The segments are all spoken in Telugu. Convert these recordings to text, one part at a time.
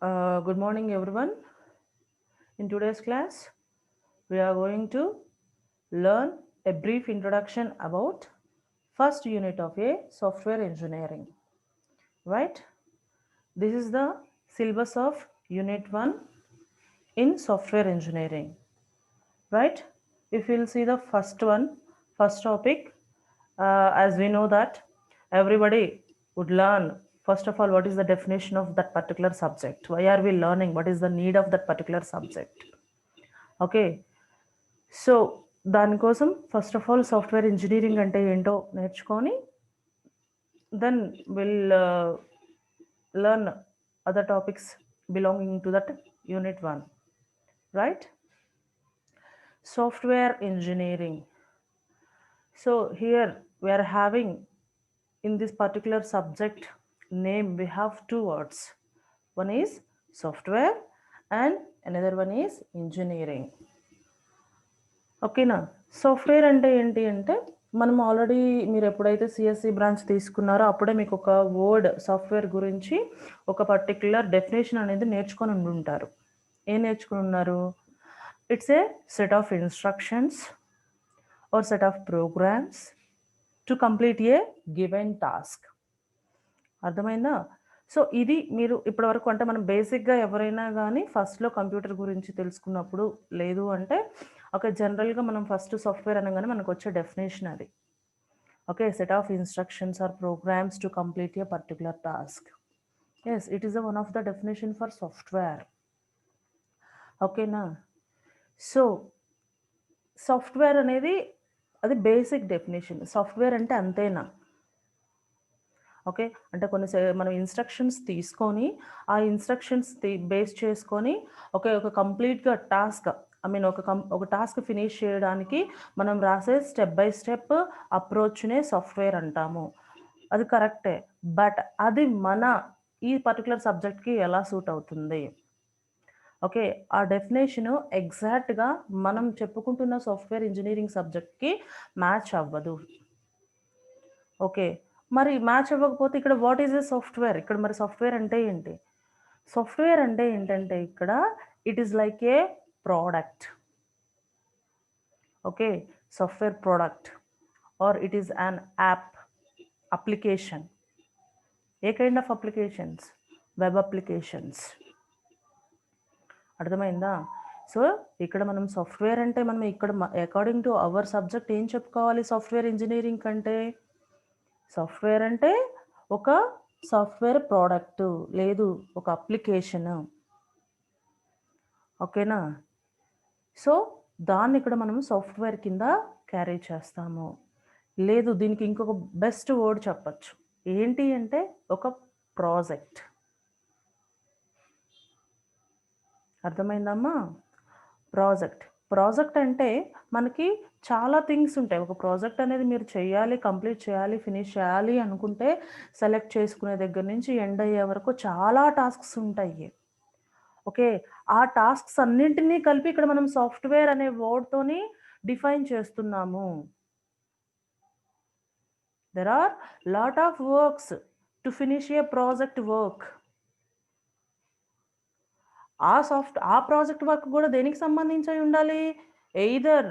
Good morning, everyone. In today's class, we are going to learn a brief introduction about first unit of a software engineering. Right? This is the syllabus of Unit 1 in software engineering. Right? If you'll see the first topic, as we know that everybody would learn first of all what is the definition of that particular subject, why are we learning, what is the need of that particular subject. Okay, so దానికోసం first of all software engineering అంటే ఏంటో నేర్చుకొని then will learn other topics belonging to that unit 1, right? Software engineering. So here we are having in this particular subject name we have two words. One is software and another one is engineering. ఓకేనా? సాఫ్ట్వేర్ అంటే ఏంటి అంటే మనం ఆల్రెడీ మీరు ఎప్పుడైతే సిఎస్సి బ్రాంచ్ తీసుకున్నారో అప్పుడే మీకు ఒక వర్డ్ సాఫ్ట్వేర్ గురించి ఒక పర్టిక్యులర్ డెఫినేషన్ అనేది నేర్చుకొని ఉంటారు. ఏం నేర్చుకుని ఉన్నారు? It's a set of instructions or set of programs to complete a given task. అర్థమైందా? సో ఇది మీరు ఇప్పటివరకు అంటే మనం బేసిక్గా ఎవరైనా కానీ ఫస్ట్లో కంప్యూటర్ గురించి తెలుసుకున్నప్పుడు లేదు అంటే ఒక జనరల్గా మనం ఫస్ట్ సాఫ్ట్వేర్ అనగానే మనకు వచ్చే డెఫినేషన్ అది. Okay, set of instructions or programs to complete a particular task. Yes, it is one of the definition for software. ఓకేనా? సో సాఫ్ట్వేర్ అనేది అది బేసిక్ డెఫినేషన్. సాఫ్ట్వేర్ అంటే అంతేనా? ఓకే, అంటే కొన్ని మనం ఇన్స్ట్రక్షన్స్ తీసుకొని ఆ ఇన్స్ట్రక్షన్స్ బేస్ చేసుకొని ఒక కంప్లీట్గా టాస్క్ ఒక టాస్క్ ఫినిష్ చేయడానికి మనం రాసే స్టెప్ బై స్టెప్ అప్రోచ్నే సాఫ్ట్వేర్ అంటాము. అది కరెక్టే, బట్ అది మన ఈ పర్టికులర్ సబ్జెక్ట్కి ఎలా సూట్ అవుతుంది? ఓకే, ఆ డెఫినేషను ఎగ్జాక్ట్గా మనం చెప్పుకుంటున్న సాఫ్ట్వేర్ ఇంజనీరింగ్ సబ్జెక్ట్కి మ్యాచ్ అవ్వదు. ఓకే, మరి మ్యాచ్ అవ్వకపోతే ఇక్కడ వాట్ ఈజ్ ఎ సాఫ్ట్వేర్? ఇక్కడ మరి సాఫ్ట్వేర్ అంటే ఏంటి? సాఫ్ట్వేర్ అంటే ఏంటంటే ఇక్కడ it is like A product. Okay, software product or it is an app, application. A kind of applications? Web applications. అర్థమైందా? సో ఇక్కడ మనం సాఫ్ట్వేర్ అంటే మనం ఇక్కడ అకార్డింగ్ టు అవర్ సబ్జెక్ట్ ఏం చెప్పుకోవాలి సాఫ్ట్వేర్ ఇంజనీరింగ్ కంటే? సాఫ్ట్వేర్ అంటే ఒక సాఫ్ట్వేర్ ప్రోడక్ట్ లేదు ఒక అప్లికేషన్. ఓకేనా? సో దాన్ని ఇక్కడ మనం సాఫ్ట్వేర్ కింద క్యారీ చేస్తాము. లేదు, దీనికి ఇంకొక బెస్ట్ వర్డ్ చెప్పచ్చు. ఏంటి అంటే ఒక ప్రాజెక్ట్. అర్థమైందమ్మా? ప్రాజెక్ట్ అంటే మనకి చాలా థింగ్స్ ఉంటాయి. ఒక ప్రాజెక్ట్ అనేది మీరు చేయాలి, కంప్లీట్ చేయాలి, ఫినిష్ చేయాలి అనుకుంటే సెలెక్ట్ చేసుకునే దగ్గర నుంచి ఎండ్ అయ్యే వరకు చాలా టాస్క్స్ ఉంటాయి. ఓకే, ఆ టాస్క్స్ అన్నింటినీ కలిపి ఇక్కడ మనం సాఫ్ట్వేర్ అనే వర్డ్తోని డిఫైన్ చేస్తున్నాము. There are lot of works to finish a project work. ఆ ప్రాజెక్ట్ వర్క్ కూడా దేనికి సంబంధించి ఉండాలి? Either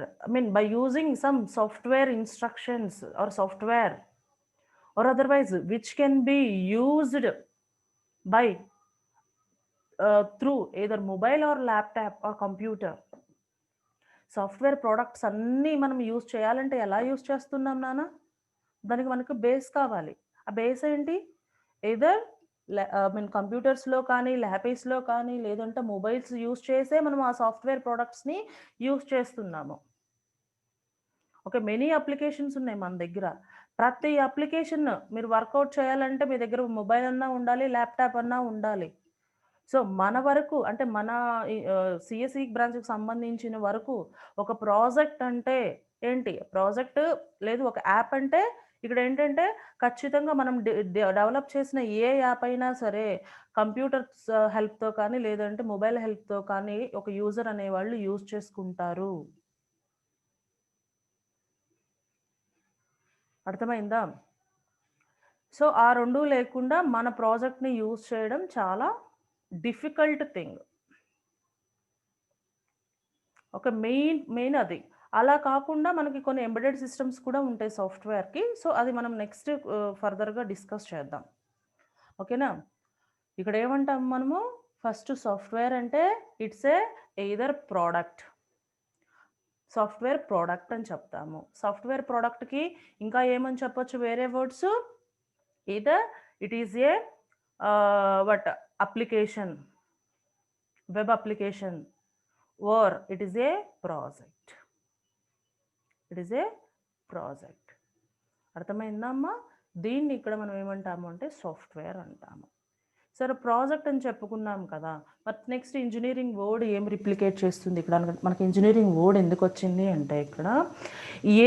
by using some software instructions or software or otherwise which can be used by through either mobile or laptop or computer. Software products అన్నీ మనం యూజ్ చేయాలంటే ఎలా యూజ్ చేస్తున్నాం నాన్న? దానికి మనకు బేస్ కావాలి. ఆ బేస్ ఏంటి? ఎయిదర్ కంప్యూటర్స్లో కానీ ల్యాపీస్లో కానీ లేదంటే మొబైల్స్ యూజ్ చేసే మనం ఆ సాఫ్ట్వేర్ ప్రోడక్ట్స్ని యూజ్ చేస్తున్నాము. ఓకే, మెనీ అప్లికేషన్స్ ఉన్నాయి మన దగ్గర. ప్రతి అప్లికేషన్ మీరు వర్కౌట్ చేయాలంటే మీ దగ్గర మొబైల్ అన్నా ఉండాలి, ల్యాప్టాప్ అన్నా ఉండాలి. సో మన వరకు అంటే మన సిఎస్ఈ బ్రాంచ్కి సంబంధించిన వరకు ఒక ప్రాజెక్ట్ అంటే ఏంటి? ప్రాజెక్ట్ లేదు ఒక యాప్ అంటే ఇక్కడ ఏంటంటే ఖచ్చితంగా మనం డెవలప్ చేసిన ఏ యాప్ అయినా సరే కంప్యూటర్స్ హెల్ప్తో కానీ లేదంటే మొబైల్ హెల్ప్తో కానీ ఒక యూజర్ అనేవాళ్ళు యూజ్ చేసుకుంటారు. అర్థమైందా? సో ఆ రెండు లేకుండా మన ప్రాజెక్ట్ని యూజ్ చేయడం చాలా డిఫికల్ట్ థింగ్. ఒక మెయిన్ అది. అలా కాకుండా మనకి కొన్ని ఎంబెడెడ్ సిస్టమ్స్ కూడా ఉంటాయి సాఫ్ట్‌వేర్‌కి. సో, అది మనం నెక్స్ట్ ఫర్దర్‌గా డిస్కస్ చేద్దాం. ఓకేనా? ఇక్కడ ఏమంటాం మనము? ఫస్ట్ సాఫ్ట్‌వేర్ అంటే it's either product. Software product అని చెప్తాము. సాఫ్ట్‌వేర్ ప్రొడక్ట్‌కి ఇంకా ఏమని చెప్పొచ్చు వేరే words? Either it is a what application, web application or it is a project. It is a project. అర్థమైందా అమ్మా? దీన్ని ఇక్కడ మనం ఏమంటాము అంటే సాఫ్ట్‌వేర్ అంటాము. సరే ప్రాజెక్ట్ అని చెప్పుకున్నాం కదా! మరి నెక్స్ట్ ఇంజినీరింగ్ వర్డ్ ఏం రిప్లికేట్ చేస్తుంది ఇక్కడ? మనకి ఇంజినీరింగ్ వర్డ్ ఎందుకొచ్చింది అంటే ఇక్కడ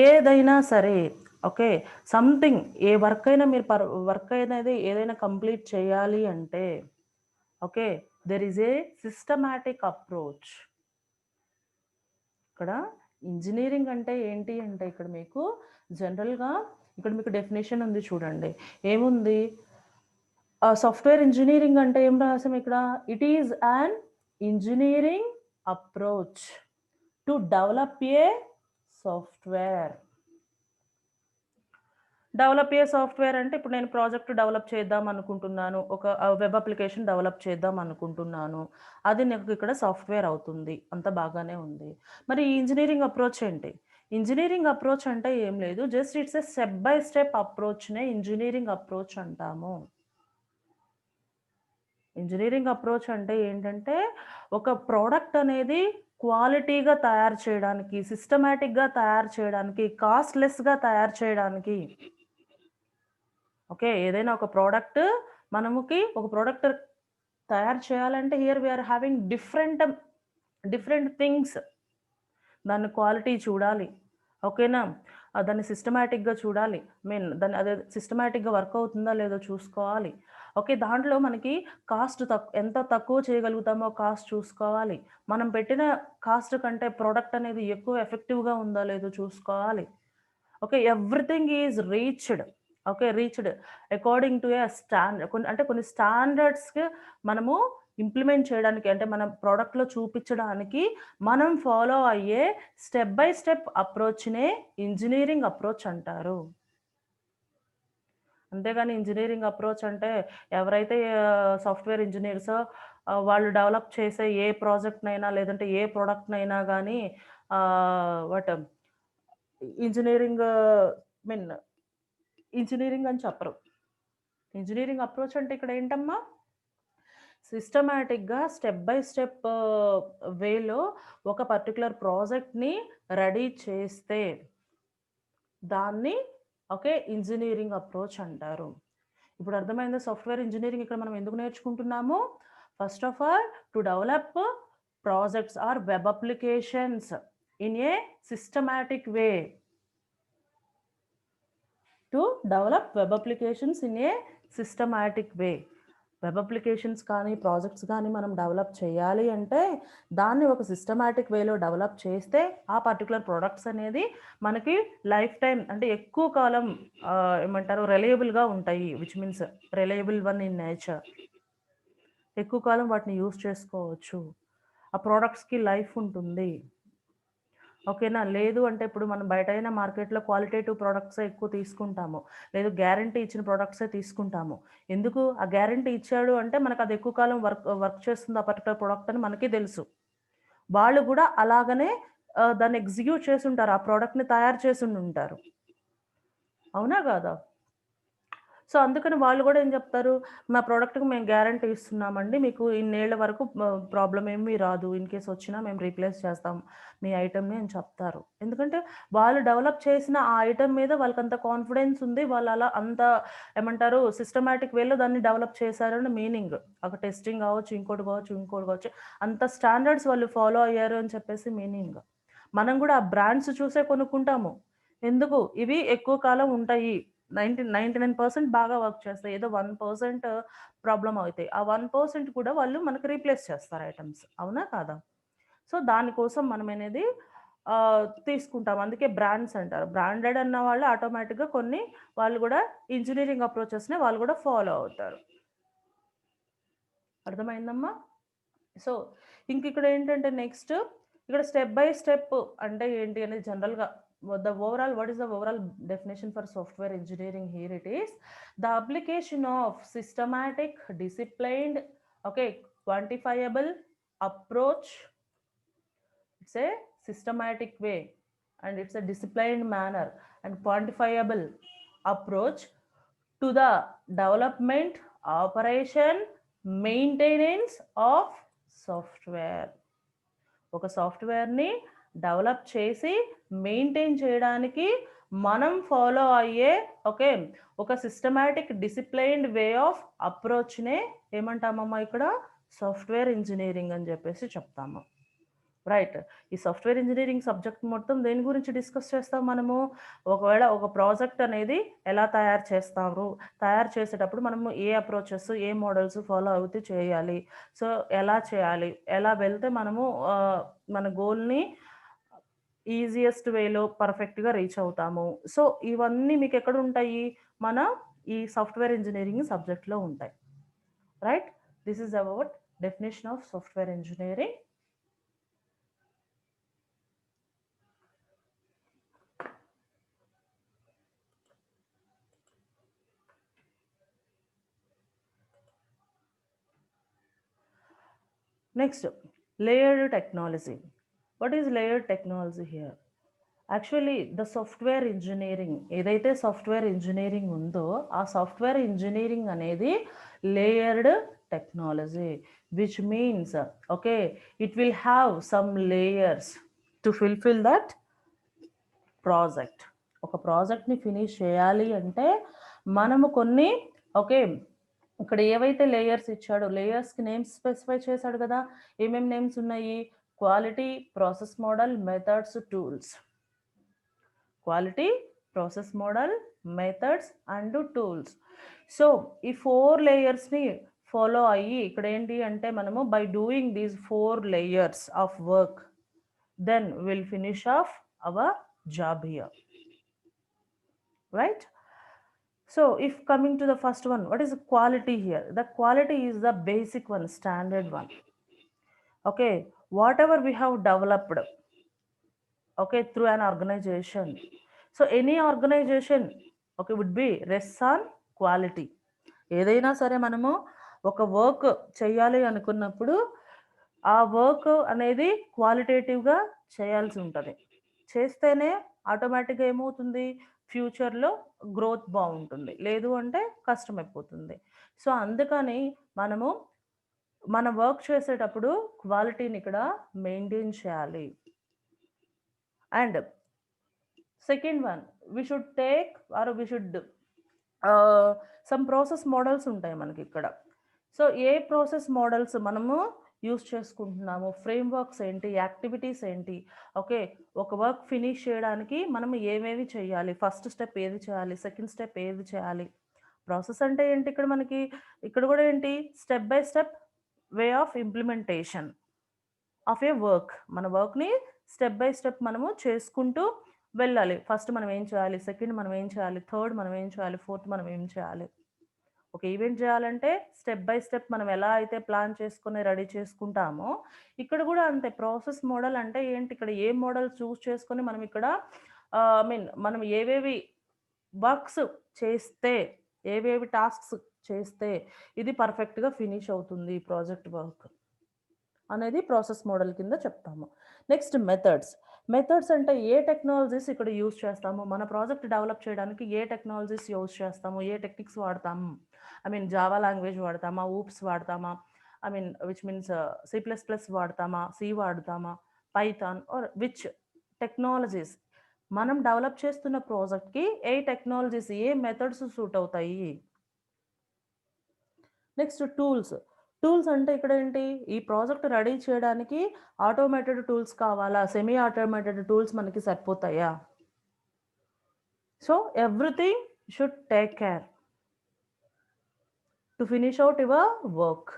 ఏదైనా సరే ఓకే. సంథింగ్ ఏ వర్క్ అయినా మీరు వర్క్ అనేది ఏదైనా కంప్లీట్ చేయాలి అంటే okay. There is a systematic approach. ఇక్కడ ఇంజినీరింగ్ అంటే ఏంటి అంటే ఇక్కడ మీకు జనరల్‌గా ఇక్కడ మీకు డెఫినిషన్ ఉంది చూడండి. ఏముంది? సాఫ్ట్‌వేర్ ఇంజినీరింగ్ అంటే ఏం రాసాం ఇక్కడ? It is an engineering approach to develop A software. Develop a software అంటే ఇప్పుడు నేను ప్రాజెక్ట్ డెవలప్ చేద్దాం అనుకుంటున్నాను. ఒక వెబ్ అప్లికేషన్ డెవలప్ చేద్దాం అనుకుంటున్నాను. అది నాకు ఇక్కడ సాఫ్ట్‌వేర్ అవుతుంది. అంతా బాగానే ఉంది. మరి ఈ ఇంజినీరింగ్ అప్రోచ్ ఏంటి? ఇంజినీరింగ్ అప్రోచ్ అంటే ఏం లేదు. Just it's a step by step అప్రోచ్‌నే ఇంజినీరింగ్ అప్రోచ్ అంటాము. ఇంజినీరింగ్ అప్రోచ్ అంటే ఏంటంటే, ఒక ప్రొడక్ట్ అనేది క్వాలిటీగా తయారు చేయడానికి, సిస్టమాటిక్‌గా తయారు చేయడానికి, కాస్ట్‌లెస్‌గా తయారు చేయడానికి. ఓకే. ఏదైనా ఒక ప్రొడక్ట్ ఒక ప్రొడక్ట్ తయారు చేయాలంటే here we are having different things. దాని క్వాలిటీ చూడాలి. ఓకేనా? దాన్ని సిస్టమాటిక్‌గా చూడాలి. దాన్ని అదే సిస్టమాటిక్‌గా వర్క్ అవుతుందా లేదో చూసుకోవాలి. ఓకే. దాంట్లో మనకి కాస్ట్ ఎంత తక్కువ చేయగలుగుతామో కాస్ట్ చూసుకోవాలి. మనం పెట్టిన కాస్ట్ కంటే ప్రొడక్ట్ అనేది ఎక్కువ ఎఫెక్టివ్‌గా ఉందా లేదో చూసుకోవాలి. Okay. Everything is reached. Okay. Reached according to a కొన్ని స్టాండర్డ్స్‌కి మనము ఇంప్లిమెంట్ చేయడానికి అంటే మన ప్రొడక్ట్‌లో చూపించడానికి మనం ఫాలో అయ్యే స్టెప్ బై స్టెప్ అప్రోచ్‌నే ఇంజినీరింగ్ అప్రోచ్ అంటారు. అంతేగాని ఇంజినీరింగ్ అప్రోచ్ అంటే ఎవరైతే సాఫ్ట్‌వేర్ ఇంజినీర్సో వాళ్ళు డెవలప్ చేసే ఏ ప్రాజెక్ట్‌నైనా లేదంటే ఏ ప్రొడక్ట్‌నైనా గానీ వాట్ ఇంజినీరింగ్ మీన్ ఇంజినీరింగ్ అని చెప్పరు. ఇంజినీరింగ్ అప్రోచ్ అంటే ఇక్కడ ఏంటమ్మా? సిస్టమాటిక్‌గా స్టెప్ బై స్టెప్ వేలో ఒక పర్టిక్యులర్ ప్రాజెక్ట్‌ని రెడీ చేస్తే దాన్ని ఓకే. ఇంజినీరింగ్ అప్రోచ్ అంటారు. ఇప్పుడు అర్థమైందా సాఫ్ట్‌వేర్ ఇంజినీరింగ్ ఇక్కడ మనం ఎందుకు నేర్చుకుంటున్నాము? First of all to develop projects or web applications in a systematic way. To develop web applications in a systematic way. Web applications కానీ, ప్రాజెక్ట్స్ కానీ మనం డెవలప్ చేయాలి అంటే, దాన్ని ఒక సిస్టమాటిక్ వేలో డెవలప్ చేస్తే, ఆ పర్టిక్యులర్ ప్రొడక్ట్స్ అనేది మనకి లైఫ్ టైమ్ అంటే ఎక్కువ కాలం ఏమంటారు రిలయబుల్‌గా ఉంటాయి. Which means reliable one in nature. ఎక్కువ కాలం వాటిని యూజ్ చేసుకోవచ్చు. ఆ ప్రొడక్ట్స్‌కి లైఫ్ ఉంటుంది. ఓకేనా? లేదు అంటే ఇప్పుడు మనం బయటైన మార్కెట్‌లో క్వాలిటేటివ్ ప్రొడక్ట్సే ఎక్కువ తీసుకుంటాము. లేదు గ్యారంటీ ఇచ్చిన ప్రొడక్ట్సే తీసుకుంటాము. ఎందుకు? ఆ గ్యారంటీ ఇచ్చాడు అంటే మనకది ఎక్కువ కాలం వర్క్ చేస్తుంది ఆ పర్టిక్యులర్ ప్రొడక్ట్ అని మనకి తెలుసు. వాళ్ళు గూడా అలాగనే దాన్ని ఎగ్జిక్యూట్ చేసుంటారు. ఆ ప్రొడక్ట్‌ని తయారు చేసుండుంటారు. అవునా? కాదా? సో, అందుకని వాళ్ళు గూడా ఏం జెప్తారు, మా ప్రొడక్ట్‌కి మేము గ్యారంటీ ఇస్తున్నామండి. మీకు ఇన్నేళ్ల వరకు ప్రాబ్లమ్ ఏమీ రాదు. ఇన్ కేస్ వచ్చినా మేము రీప్లేస్ చేస్తాం మీ ఐటెమ్‌ని అని చెప్తారు. ఎందుకంటే వాళ్ళు డెవలప్ చేసిన ఆ ఐటెమ్ మీద వాళ్ళకంత కాన్ఫిడెన్స్ ఉంది. వాళ్ళు అలా అంత ఏమంటారు సిస్టమాటిక్ వేలో దాన్ని డెవలప్ చేశారని మీనింగ్. ఒక టెస్టింగ్ గావచ్చు, ఇంకోటి గావచ్చు, ఇంకోటి గావచ్చు. అంత స్టాండర్డ్స్ వాళ్ళు ఫాలో అయ్యారు అని చెప్పేసి మీనింగ్. మనం గూడా ఆ బ్రాండ్స్ చూసే కొనుక్కుంటాము. ఎందుకు? ఇవి ఎక్కువ కాలం ఉంటాయి. 99% బాగా వర్క్ చేస్తాయి. ఏదో 1% ప్రాబ్లమ్ అవుతాయి. ఆ 1% కూడా వాళ్ళు మనకు రీప్లేస్ చేస్తారు ఐటెమ్స్. అవునా? కాదా? సో, దానికోసం మనమనేది తీసుకుంటాం. అందుకే బ్రాండ్స్ అంటారు. బ్రాండెడ్ అన్న వాళ్ళు ఆటోమేటిక్‌గా వాళ్ళు గూడా ఇంజినీరింగ్ అప్రోచెస్‌ని వాళ్ళు గూడా ఫాలో అవుతారు. అర్థమైందమ్మా? సో ఇంక ఇక్కడ ఏంటంటే నెక్స్ట్ ఇక్కడ స్టెప్ బై స్టెప్ అంటే ఏంటి అనేది జనరల్గా what is the overall definition for software engineering? Here it is: the application of systematic, disciplined, okay, quantifiable approach. It's a systematic way and it's a disciplined manner and quantifiable approach to the development, operation, maintenance of software. ఒక సాఫ్ట్వేర్ని డెవలప్ చేసి మెయింటైన్ చేయడానికి మనం ఫాలో అయ్యే ఒక సిస్టమాటిక్ డిసిప్లైన్డ్ వే ఆఫ్ అప్రోచ్నే ఏమంటామమ్మా ఇక్కడ సాఫ్ట్వేర్ ఇంజనీరింగ్ అని చెప్పేసి చెప్తాము. రైట్. ఈ సాఫ్ట్వేర్ ఇంజనీరింగ్ సబ్జెక్ట్ మొత్తం దేని గురించి డిస్కస్ చేస్తాం మనము? ఒకవేళ ఒక ప్రాజెక్ట్ అనేది ఎలా తయారు చేస్తారు, తయారు చేసేటప్పుడు మనము ఏ అప్రోచెస్, ఏ మోడల్స్ ఫాలో అవుతూ చేయాలి, సో ఎలా చేయాలి, ఎలా వెళ్తే మనము మన గోల్ని ఈజియెస్ట్ వేలో పర్ఫెక్ట్గా రీచ్ అవుతాము. సో ఇవన్నీ మీకు ఎక్కడ ఉంటాయి? మన ఈ సాఫ్ట్వేర్ ఇంజనీరింగ్ సబ్జెక్ట్లో ఉంటాయి. Right. This is about definition of software engineering. Next, layered technology. What is layered technology here? Actually, the software engineering, ఏదైతే సాఫ్ట్వేర్ ఇంజనీరింగ్ ఉందో ఆ సాఫ్ట్వేర్ ఇంజనీరింగ్ అనేది layered technology, which means it will have some layers to fulfill that project. ఒక ప్రాజెక్ట్ని ఫినిష్ చేయాలి అంటే మనము కొన్ని ఇక్కడ ఏవైతే లేయర్స్ ఇచ్చాడో లేయర్స్కి నేమ్స్ స్పెసిఫై చేశాడు కదా. ఏమేమి నేమ్స్ ఉన్నాయి? Quality, process model, methods, tools. Quality, process model, methods and tools. So ఈ 4 లేయర్స్ని ఫాలో అయ్యి ఇక్కడ ఏంటి అంటే మనము by doing these 4 layers of work then we'll finish off our job here. Right? So if coming to the first one, what is the quality here? The quality is the basic one, standard one. Whatever we have developed through an organization, so any organization would be rests on quality. ఏదైనా సరే మనము ఒక వర్క్ చేయాలి అనుకున్నప్పుడు ఆ వర్క్ అనేది క్వాలిటేటివ్గా చేయాల్సి ఉంటుంది. చేస్తేనే ఆటోమేటిక్గా ఏమవుతుంది, ఫ్యూచర్లో గ్రోత్ బాగుంటుంది, లేదు అంటే కష్టమైపోతుంది. సో అందుకని మనము మన వర్క్ చేసేటప్పుడు క్వాలిటీని ఇక్కడ మెయింటైన్ చేయాలి. And second one, we should take or we should some process models ఉంటాయి మనకి ఇక్కడ. సో ఏ ప్రాసెస్ మోడల్స్ మనము యూస్ చేసుకుంటున్నాము, ఫ్రేమ్ వర్క్స్ ఏంటి, యాక్టివిటీస్ ఏంటి, ఒక వర్క్ ఫినిష్ చేయడానికి మనం ఏమేమి చేయాలి, ఫస్ట్ స్టెప్ ఏది చేయాలి, సెకండ్ స్టెప్ ఏది చేయాలి. ప్రాసెస్ అంటే ఏంటి ఇక్కడ మనకి, ఇక్కడ కూడా ఏంటి, step by step way of implementation of A work. మన వర్క్ని స్టెప్ బై స్టెప్ మనము చేసుకుంటూ వెళ్ళాలి. ఫస్ట్ మనం ఏం చేయాలి, సెకండ్ మనం ఏం చేయాలి, థర్డ్ మనం ఏం చేయాలి, ఫోర్త్ మనం ఏం చేయాలి. ఒక ఈవెంట్ చేయాలంటే స్టెప్ బై స్టెప్ మనం ఎలా అయితే ప్లాన్ చేసుకుని రెడీ చేసుకుంటామో ఇక్కడ కూడా అంతే. ప్రాసెస్ మోడల్ అంటే ఏంటి, ఇక్కడ ఏ మోడల్ చూస్ చేసుకొని మనం ఇక్కడ మనం ఏవేవి వర్క్స్ చేస్తే, ఏవేవి టాస్క్స్ చేస్తే ఇది పర్ఫెక్ట్గా ఫినిష్ అవుతుంది ప్రాజెక్ట్ వర్క్ అనేది ప్రాసెస్ మోడల్ కింద చెప్తాము. Next methods. మెథడ్స్ అంటే ఏ టెక్నాలజీస్ ఇక్కడ యూజ్ చేస్తాము, మన ప్రాజెక్ట్ డెవలప్ చేయడానికి ఏ టెక్నాలజీస్ యూజ్ చేస్తాము, ఏ టెక్నిక్స్ వాడతాము. జావా లాంగ్వేజ్ వాడతామా, ఊప్స్ వాడతామా, విచ్ మీన్స్ C++ వాడతామా, సి వాడతామా, పైథాన్, ఆర్ విచ్ టెక్నాలజీస్ మనం డెవలప్ చేస్తున్న ప్రాజెక్ట్కి ఏ టెక్నాలజీస్, ఏ మెథడ్స్ సూట్ అవుతాయి. Next tools. టూల్స్ అంటే ఇక్కడ ఏంటి, ఈ ప్రాజెక్ట్ రెడీ చేయడానికి ఆటోమేటెడ్ టూల్స్ కావాలా, సెమీ ఆటోమేటెడ్ టూల్స్ మనకి సరిపోతాయా. So everything should take care to finish out your work.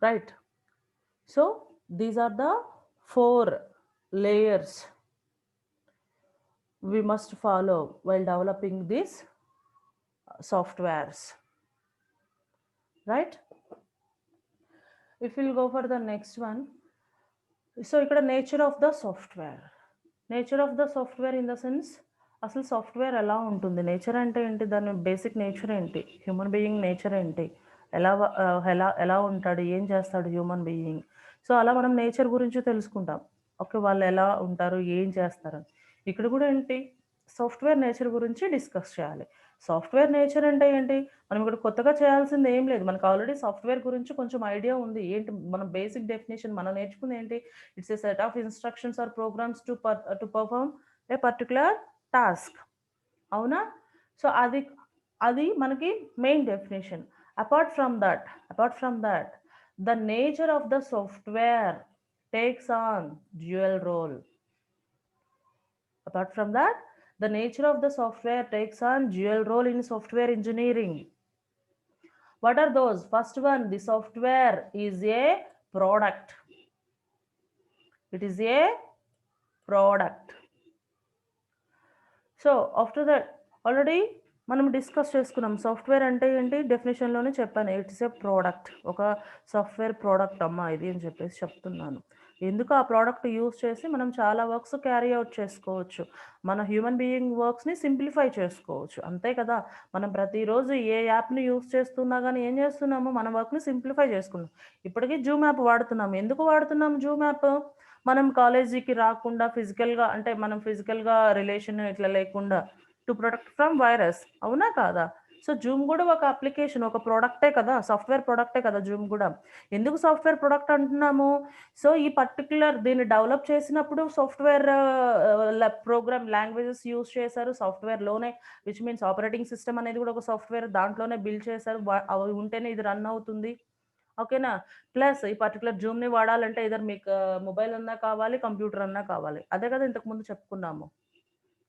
Right. So these are the 4 layers we must follow while developing these softwares. Right? If will go for the next one. So ఇక్కడ nature of the software. Nature of the software in the sense అసలు సాఫ్ట్వేర్ ఎలా ఉంటుంది, నేచర్ అంటే ఏంటి, దాని బేసిక్ నేచర్ ఏంటి, హ్యూమన్ బీయింగ్ నేచర్ ఏంటి, ఎలా ఎలా ఉంటాడు, ఏం చేస్తాడు హ్యూమన్ బీయింగ్. సో అలా మనం నేచర్ గురించి తెలుసుకుంటాం. ఓకే, వాళ్ళు ఎలా ఉంటారు, ఏం చేస్తారు. ఇక్కడ కూడా ఏంటి, సాఫ్ట్వేర్ నేచర్ గురించి డిస్కస్ చేయాలి. సాఫ్ట్వేర్ నేచర్ అంటే ఏంటి, మనం ఇక్కడ కొత్తగా చేయాల్సింది ఏం లేదు, మనకు ఆల్రెడీ సాఫ్ట్వేర్ గురించి కొంచెం ఐడియా ఉంది. ఏంటి మనం బేసిక్ డెఫినేషన్ మనం నేర్చుకుంది ఏంటి, it's a set of instructions or programs to perform a particular task. అవునా? సో అది అది మనకి main definition. Apart from that the nature of the software takes on dual role. Apart from that, the nature of the software takes on dual role in software engineering. What are those? First one, the software is a product. It is a product. So after that already మనం డిస్కస్ చేసుకున్నాం సాఫ్ట్వేర్ అంటే ఏంటి, డెఫినేషన్లోనే చెప్పాను, ఇట్స్ ఏ ప్రోడక్ట్, ఒక సాఫ్ట్వేర్ ప్రోడక్ట్ అమ్మా ఇది అని చెప్పేసి చెప్తున్నాను. ఎందుకు ఆ ప్రోడక్ట్ యూస్ చేసి మనం చాలా వర్క్స్ క్యారీ అవుట్ చేసుకోవచ్చు, మన హ్యూమన్ బీయింగ్ వర్క్స్ని సింప్లిఫై చేసుకోవచ్చు, అంతే కదా. మనం ప్రతిరోజు ఏ యాప్ని యూస్ చేస్తున్నా కానీ ఏం చేస్తున్నాము, మన వర్క్ని సింప్లిఫై చేసుకున్నాం. ఇప్పటికీ జూమ్ యాప్ వాడుతున్నాం. ఎందుకు వాడుతున్నాం జూమ్ యాప్, మనం కాలేజీకి రాకుండా ఫిజికల్గా, అంటే మనం ఫిజికల్గా రిలేషన్ ఇట్లా లేకుండా టు ప్రొటెక్ట్ ఫ్రమ్ వైరస్, అవునా కాదా. సో జూమ్ కూడా ఒక అప్లికేషన్, ఒక ప్రోడక్టే కదా, సాఫ్ట్వేర్ ప్రోడక్టే కదా జూమ్ కూడా. ఎందుకు సాఫ్ట్వేర్ ప్రోడక్ట్ అంటున్నాము, సో ఈ పర్టికులర్ దీన్ని డెవలప్ చేసినప్పుడు సాఫ్ట్వేర్ ప్రోగ్రామ్ లాంగ్వేజెస్ యూస్ చేశారు సాఫ్ట్వేర్లోనే, విచ్ మీన్స్ ఆపరేటింగ్ సిస్టమ్ అనేది కూడా ఒక సాఫ్ట్వేర్ దాంట్లోనే బిల్డ్ చేశారు, అవి ఉంటేనే ఇది రన్ అవుతుంది. ఓకేనా. ప్లస్ ఈ పర్టికులర్ జూమ్ని వాడాలంటే ఇద్దరు మీకు మొబైల్ అన్నా కావాలి, కంప్యూటర్ అన్నా కావాలి, అదే కదా ఇంతకుముందు చెప్పుకున్నాము.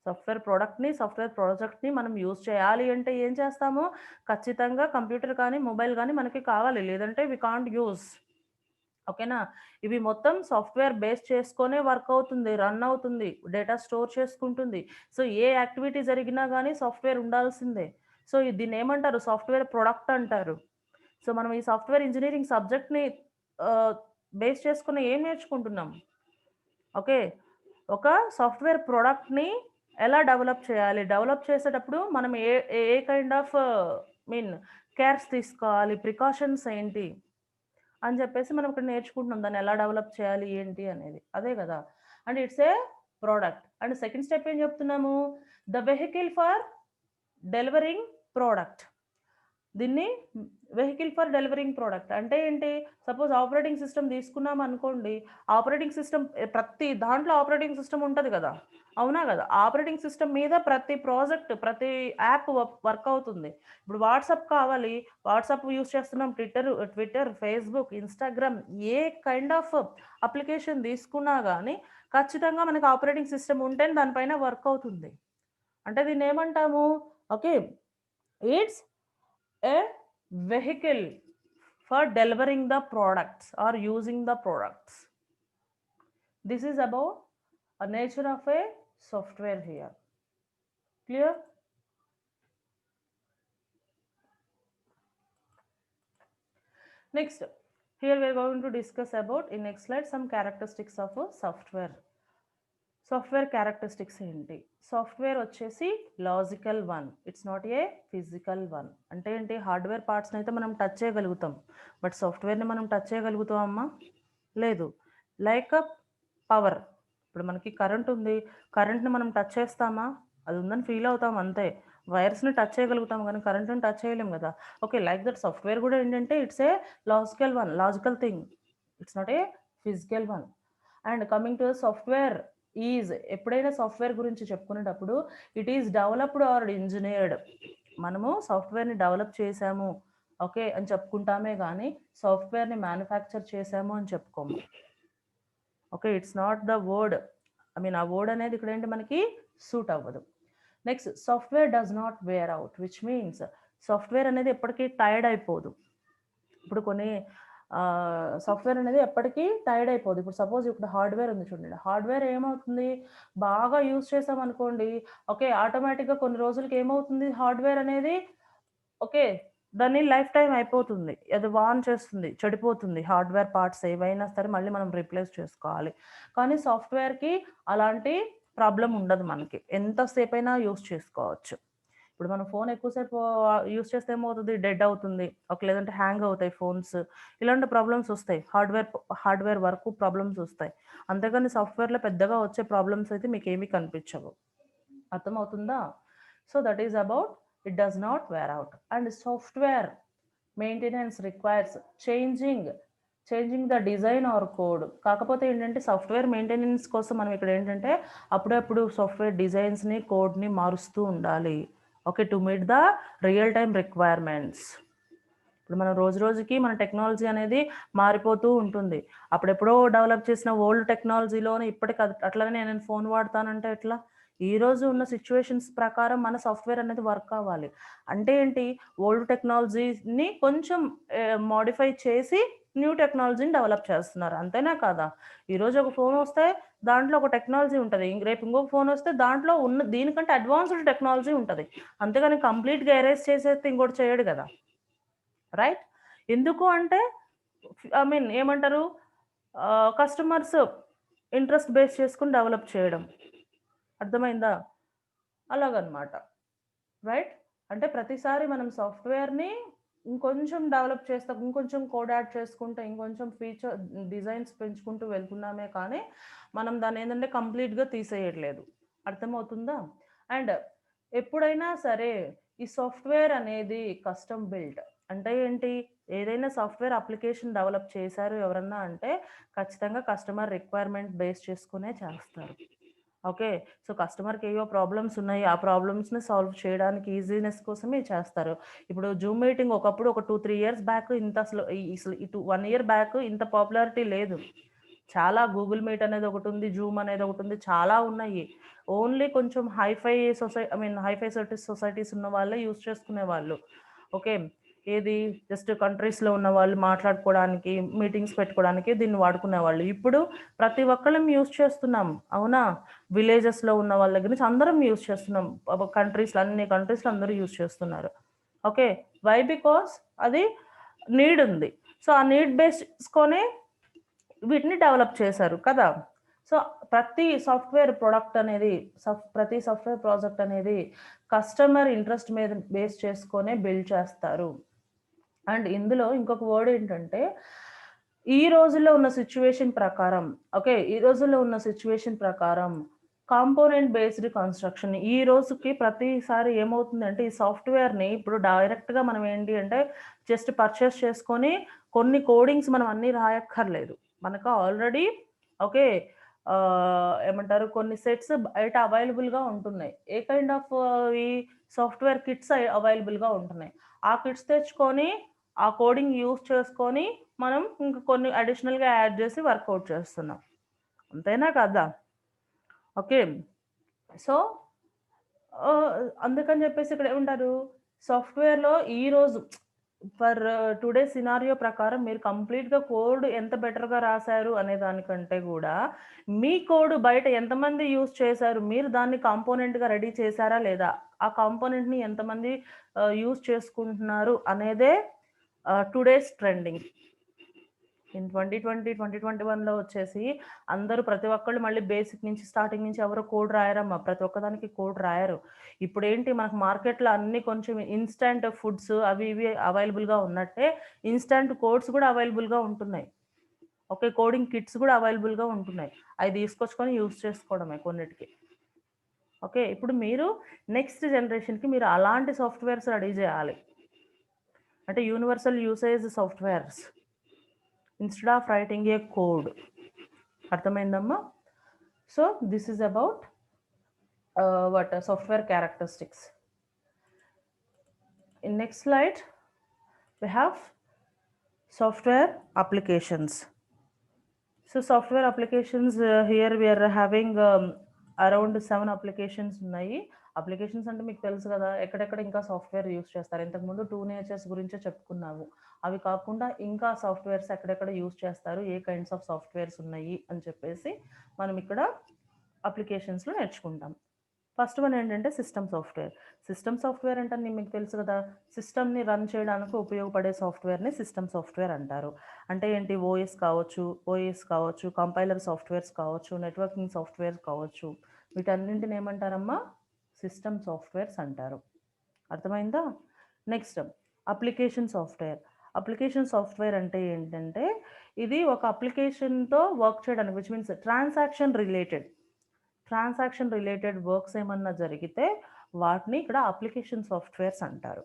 సాఫ్ట్వేర్ ప్రోడక్ట్ని, సాఫ్ట్వేర్ ప్రాజెక్ట్ని మనం యూజ్ చేయాలి అంటే ఏం చేస్తాము, ఖచ్చితంగా కంప్యూటర్ కానీ మొబైల్ కానీ మనకి కావాలి, లేదంటే వి కాంట్ యూజ్. ఓకేనా. ఇవి మొత్తం సాఫ్ట్వేర్ బేస్ చేసుకొనే వర్క్ అవుతుంది, రన్ అవుతుంది, డేటా స్టోర్ చేసుకుంటుంది. సో ఏ యాక్టివిటీ జరిగినా కానీ సాఫ్ట్వేర్ ఉండాల్సిందే. సో దీన్ని ఏమంటారు, సాఫ్ట్వేర్ ప్రొడక్ట్ అంటారు. సో మనం ఈ సాఫ్ట్వేర్ ఇంజనీరింగ్ సబ్జెక్ట్ని బేస్ చేసుకుని ఏం నేర్చుకుంటున్నాం, ఓకే, ఒక సాఫ్ట్వేర్ ప్రోడక్ట్ని ఎలా డెవలప్ చేయాలి, డెవలప్ చేసేటప్పుడు మనం ఏ ఏ కైండ్ ఆఫ్ మీన్ కేర్స్ తీసుకోవాలి, ప్రికాషన్స్ ఏంటి అని చెప్పేసి మనం ఇక్కడ నేర్చుకుంటున్నాం, దాన్ని ఎలా డెవలప్ చేయాలి ఏంటి అనేది, అదే కదా. And it's a product. And second step ఏం చెప్తున్నాము, the vehicle for delivering product. దీన్ని వెహికల్ ఫర్ డెలివరింగ్ ప్రోడక్ట్ అంటే ఏంటి, సపోజ్ ఆపరేటింగ్ సిస్టమ్ తీసుకున్నాం అనుకోండి, ఆపరేటింగ్ సిస్టమ్ ప్రతి దాంట్లో ఆపరేటింగ్ సిస్టమ్ ఉంటుంది కదా, అవునా కదా. ఆపరేటింగ్ సిస్టమ్ మీద ప్రతి ప్రాజెక్ట్, ప్రతి యాప్ వర్క్ అవుతుంది. ఇప్పుడు వాట్సాప్ కావాలి, వాట్సాప్ యూస్ చేస్తున్నాం, Twitter, Facebook, Instagram, A kind of application తీసుకున్నా కానీ ఖచ్చితంగా మనకి ఆపరేటింగ్ సిస్టమ్ ఉంటేనే దానిపైన వర్క్ అవుతుంది. అంటే దీన్ని ఏమంటాము, okay, it's a vehicle for delivering the products or using the products. This is about a nature of a software here. Clear? Next, here we are going to discuss about in next slide some characteristics of a software. Software characteristics ఏంటి, సాఫ్ట్వేర్ వచ్చేసి logical one, it's not a physical one. అంటే ఏంటి, హార్డ్వేర్ పార్ట్స్ని అయితే మనం టచ్ చేయగలుగుతాం, బట్ సాఫ్ట్వేర్ని మనం టచ్ చేయగలుగుతామమ్మా, లేదు. లైక్ పవర్, ఇప్పుడు మనకి కరెంట్ ఉంది, కరెంట్ని మనం టచ్ చేస్తామా, అది ఉందని ఫీల్ అవుతాం అంతే. వైర్స్ని టచ్ చేయగలుగుతాం కానీ కరెంట్ని టచ్ చేయలేం కదా. ఓకే, లైక్ దట్ సాఫ్ట్వేర్ కూడా ఏంటంటే it's a logical thing, it's not a physical one. And coming to software is, ఎప్పుడైనా సాఫ్ట్వేర్ గురించి చెప్పుకునేటప్పుడు it is developed or engineered, మనము సాఫ్ట్వేర్ని డెవలప్ చేసాము ఓకే అని చెప్పుకుంటామే కానీ సాఫ్ట్వేర్ని మ్యానుఫ్యాక్చర్ చేసాము అని చెప్పుకోము. Okay, it's not the word, ఆ వర్డ్ అనేది ఇక్కడ ఏంటి మనకి సూట్ అవ్వదు. Next, software does not wear out, which means software అనేది ఎప్పటికీ టైర్డ్ అయిపోదు. ఇప్పుడు కొన్ని సాఫ్ట్వేర్ అనేది ఎప్పటికీ టైర్డ్ అయిపోదు. ఇప్పుడు సపోజ్ ఇప్పుడు హార్డ్వేర్ ఉంది చూడండి, హార్డ్వేర్ ఏమవుతుంది, బాగా యూజ్ చేసామనుకోండి, ఓకే, ఆటోమేటిక్గా కొన్ని రోజులకి ఏమవుతుంది హార్డ్వేర్ అనేది, ఓకే, దాని లైఫ్ టైం అయిపోతుంది. అది వార్న్ చేస్తుంది, చెడిపోతుంది. హార్డ్‌వేర్ పార్ట్స్ ఏవైనా సరే మళ్ళీ మనం రీప్లేస్ చేసుకోవాలి. కానీ సాఫ్ట్‌వేర్‌కి అలాంటి ప్రాబ్లమ్ ఉండదు మనకి. ఎంత సేపైనా యూజ్ చేసుకోవచ్చు. ఇప్పుడు మనం ఫోన్ ఎక్కువ సేపు యూజ్ చేస్తే ఏమవుతది? డెడ్ అవుతుంది. లేదంటే హ్యాంగ్ అవుతాయి ఫోన్స్. ఇలాంటి ప్రాబ్లమ్స్ ఒస్తాయి. హార్డ్‌వేర్ వరకు ప్రాబ్లమ్స్ ఒస్తాయి. అంతేగాని సాఫ్ట్‌వేర్‌లో పెద్దగా వచ్చే ప్రాబ్లమ్స్ అయితే మీకేమీ కనిపించవు. అర్థమవుతుందా? So that is about it does not wear out. And software maintenance requires changing changing the design or code. కాకపోతే ఏంటంటే సాఫ్ట్‌వేర్ మెయింటెనెన్స్ కోసం మనం ఇక్కడ ఏంటంటే అప్పుడప్పుడు సాఫ్ట్‌వేర్ డిజైన్స్‌ని, కోడ్‌ని మారుస్తూ ఉండాలి. Okay. To meet the real time requirements. ఇప్పుడు మనం రోజు రోజుకి మన టెక్నాలజీ అనేది మారిపోతూ ఉంటుంది. అప్పుడెప్పుడో డెవలప్ చేసిన ఓల్డ్ టెక్నాలజీలోనే ఇప్పటికి అట్లనే నేను ఫోన్ వాడతానంటే ఎట్లా? ఈరోజు ఉన్న సిట్యుయేషన్స్ ప్రకారం మన సాఫ్ట్‌వేర్ అనేది వర్క్ అవ్వాలి. అంటే ఏంటి? ఓల్డ్ టెక్నాలజీని కొంచెం మోడిఫై చేసి న్యూ టెక్నాలజీని డెవలప్ చేస్తున్నారు. అంతేనా కాదా? ఈరోజు ఒక ఫోన్ వస్తే దాంట్లో ఒక టెక్నాలజీ ఉంటది. రేపు ఇంకొక ఫోన్ వస్తే దాంట్లో ఉన్న దీనికంటే అడ్వాన్స్‌డ్ టెక్నాలజీ ఉంటది. అంతేగాని కంప్లీట్‌గా ఎరేజ్ చేసేస్తే ఇంకోటి చేయడు గదా! రైట్? ఎందుకు అంటే ఐ మీన్ ఏమంటారు? కస్టమర్స్ ఇంట్రెస్ట్ బేస్ చేసుకొని డెవలప్ చేయడం. అర్థమైందా? అలాగనమాట. రైట్? అంటే ప్రతిసారి మనం సాఫ్ట్‌వేర్‌ని ఇంకొంచెం డెవలప్ చేస్తాం. ఇంకొంచెం కోడ్ యాడ్ చేసుకుంటే, ఇంకొంచెం డిజైన్స్ పెంచుకుంటూ వెళ్తున్నామే కానీ, మనం దాన్నేంటంటే కంప్లీట్‌గా తీసేయట్లేదు. అర్థమవుతుందా? అండ్ ఎప్పుడైనా సరే ఈ సాఫ్ట్‌వేర్ అనేది కస్టమ్ బిల్ట్. అంటే ఏంటి? ఏదైనా సాఫ్ట్‌వేర్ అప్లికేషన్ డెవలప్ చేశారు ఎవరన్నా అంటే, ఖచ్చితంగా కస్టమర్ రిక్వైర్మెంట్ బేస్ చేసుకునే చేస్తారు. ఓకే. సో, కస్టమర్‌కి ఏయో ప్రాబ్లమ్స్ ఉన్నాయి. ఆ ప్రాబ్లమ్స్‌ని సాల్వ్ చేయడానికి ఈజీనెస్ కోసమే చేస్తారు. ఇప్పుడు జూమ్ మీటింగ్ ఒకప్పుడు ఒక 2, 3 ఇయర్స్ బ్యాక్ ఇంత అసలు అసలు 1 ఇయర్ బ్యాక్ ఇంత పాపులారిటీ లేదు. చాలా గూగుల్ మీట్ అనేది ఒకటుంది. జూమ్ అనేది ఒకటుంది. చాలా ఉన్నాయి. ఓన్లీ కొంచెం hifi I mean hifi societies ఉన్న వాళ్ళే యూజ్ చేసుకునేవాళ్ళు. ఓకే. ఏది జస్ట్ కంట్రీస్‌లో ఉన్న వాళ్ళు మాట్లాడుకోవడానికి, మీటింగ్స్ పెట్టుకోవడానికి దీన్ని వాడుకునేవాళ్ళు. ఇప్పుడు ప్రతి ఒక్కళ్ళం యూజ్ చేస్తున్నాం. అవునా? విలేజెస్‌లో ఉన్న వాళ్ళ దగ్గర నుంచి అందరం యూజ్ చేస్తున్నాం. అన్ని కంట్రీస్‌లో అందరూ యూజ్ చేస్తున్నారు. ఓకే. వై? బికాజ్ అది నీడ్ ఉంది. సో, ఆ నీడ్ బేస్ చేసుకొనే వీటిని డెవలప్ చేశారు కదా! సో, ప్రతి సాఫ్ట్‌వేర్ ప్రొడక్ట్ అనేది ప్రతి సాఫ్ట్‌వేర్ ప్రాజెక్ట్ అనేది కస్టమర్ ఇంట్రెస్ట్ మీద బేస్ చేసుకొనే బిల్డ్ చేస్తారు. అండ్ ఇందులో ఇంకొక వర్డ్ ఏంటంటే, ఈ రోజుల్లో ఉన్న సిట్యుయేషన్ ప్రకారం ఈ రోజుల్లో ఉన్న సిట్యుయేషన్ ప్రకారం కాంపోనెంట్ బేస్డ్ కన్‌స్ట్రక్షన్. ఈ రోజుకి ప్రతిసారి ఏమవుతుందంటే, ఈ సాఫ్ట్‌వేర్‌ని ఇప్పుడు డైరెక్ట్‌గా మనం ఏంటి అంటే, జస్ట్ పర్చేస్ చేసుకొని కొన్ని కోడింగ్స్ మనం అన్నీ రాయక్కర్లేదు. మనకు ఆల్రెడీ ఓకే. ఏమంటారు కొన్ని సెట్స్ బయట అవైలబుల్‌గా ఉంటున్నాయి. ఏ కైండ్ ఆఫ్ ఈ సాఫ్ట్‌వేర్ కిట్స్ అవైలబుల్‌గా ఉంటున్నాయి. ఆ కిట్స్ తెచ్చుకొని, ఆ కోడింగ్ యూజ్ చేసుకొని, మనం ఇంక కొన్ని అడిషనల్‌గా యాడ్ చేసి వర్కౌట్ చేస్తున్నాం. అంతేనా కాదా? ఓకే. సో, అందుకని చెప్పేసి ఇక్కడ ఏమంటారు, సాఫ్ట్‌వేర్‌లో ఈరోజు టుడే సినారియో ప్రకారం మీరు కంప్లీట్‌గా కోడ్ ఎంత బెటర్‌గా రాసారు అనే దానికంటే గూడా, మీ కోడ్ బయట ఎంతమంది యూజ్ చేశారు, మీరు దాన్ని కాంపోనెంట్‌గా రెడీ చేశారా లేదా? ఆ కాంపోనెంట్‌ని ఎంతమంది యూజ్ చేసుకుంటున్నారు అనేదే టుడేస్ ట్రెండింగ్. ఇన్ 2020, 2021లో వచ్చేసి అందరూ ప్రతి ఒక్కళ్ళు మళ్ళీ బేసిక్ నుంచి స్టార్టింగ్ నుంచి ఎవరు కోడ్ రాయరమ్మా. ప్రతి ఒక్కదానికి కోడ్ రాయరు. ఇప్పుడేంటి మనకు మార్కెట్‌లో అన్నీ కొంచెం ఇన్‌స్టాంట్ ఫుడ్స్ అవి ఇవి అవైలబుల్‌గా ఉన్నట్టే ఇన్‌స్టాంట్ కోడ్స్ కూడా అవైలబుల్‌గా ఉంటున్నాయి. ఓకే. కోడింగ్ కిట్స్ కూడా అవైలబుల్‌గా ఉంటున్నాయి. అయి తీసుకొచ్చుకొని యూజ్ చేసుకోవడమే కొన్నిటికి. ఓకే. ఇప్పుడు మీరు నెక్స్ట్ జనరేషన్‌కి మీరు అలాంటి సాఫ్ట్‌వేర్స్ రెడీ చేయాలి. అంటే universal usage softwares. Instead of writing a code. అర్థమైందమ్మా? So, this is about software characteristics. In next slide, we have software applications. So, software applications here we are having around 7 applications ఉన్నాయి. అప్లికేషన్స్ అంటే మీకు తెలుసు కదా! ఎక్కడెక్కడ ఇంకా సాఫ్ట్‌వేర్ యూజ్ చేస్తారు. ఇంతకుముందు 2 నేచర్స్ గురించే చెప్పుకున్నాము. అవి కాకుండా ఇంకా సాఫ్ట్‌వేర్స్ ఎక్కడెక్కడ యూజ్ చేస్తారు, ఏ కైండ్స్ ఆఫ్ సాఫ్ట్‌వేర్స్ ఉన్నాయి అని చెప్పేసి మనం ఇక్కడ అప్లికేషన్స్‌లో నేర్చుకుంటాం. ఫస్ట్ వన్ ఏంటంటే సిస్టమ్ సాఫ్ట్వేర్. సిస్టమ్ సాఫ్ట్వేర్ అంటే మీకు తెలుసు కదా! సిస్టమ్‌ని రన్ చేయడానికి ఉపయోగపడే సాఫ్ట్వేర్‌ని సిస్టమ్ సాఫ్ట్వేర్ అంటారు. అంటే ఏంటి ఓఎస్ కావచ్చు, కంపైలర్ సాఫ్ట్వేర్స్ కావచ్చు, నెట్వర్కింగ్ సాఫ్ట్వేర్ కావచ్చు. వీటన్నింటిని ఏమంటారమ్మా? సిస్టమ్ సాఫ్ట్వేర్స్ అంటారు. అర్థమైందా? Next application software. Application software అంటే ఏంటంటే, ఇది ఒక అప్లికేషన్‌తో వర్క్ చేయడానికి మీన్స్ ట్రాన్సాక్షన్ రిలేటెడ్ వర్క్స్ ఏమన్నా జరిగితే వాటిని ఇక్కడ అప్లికేషన్ సాఫ్ట్వేర్స్ అంటారు.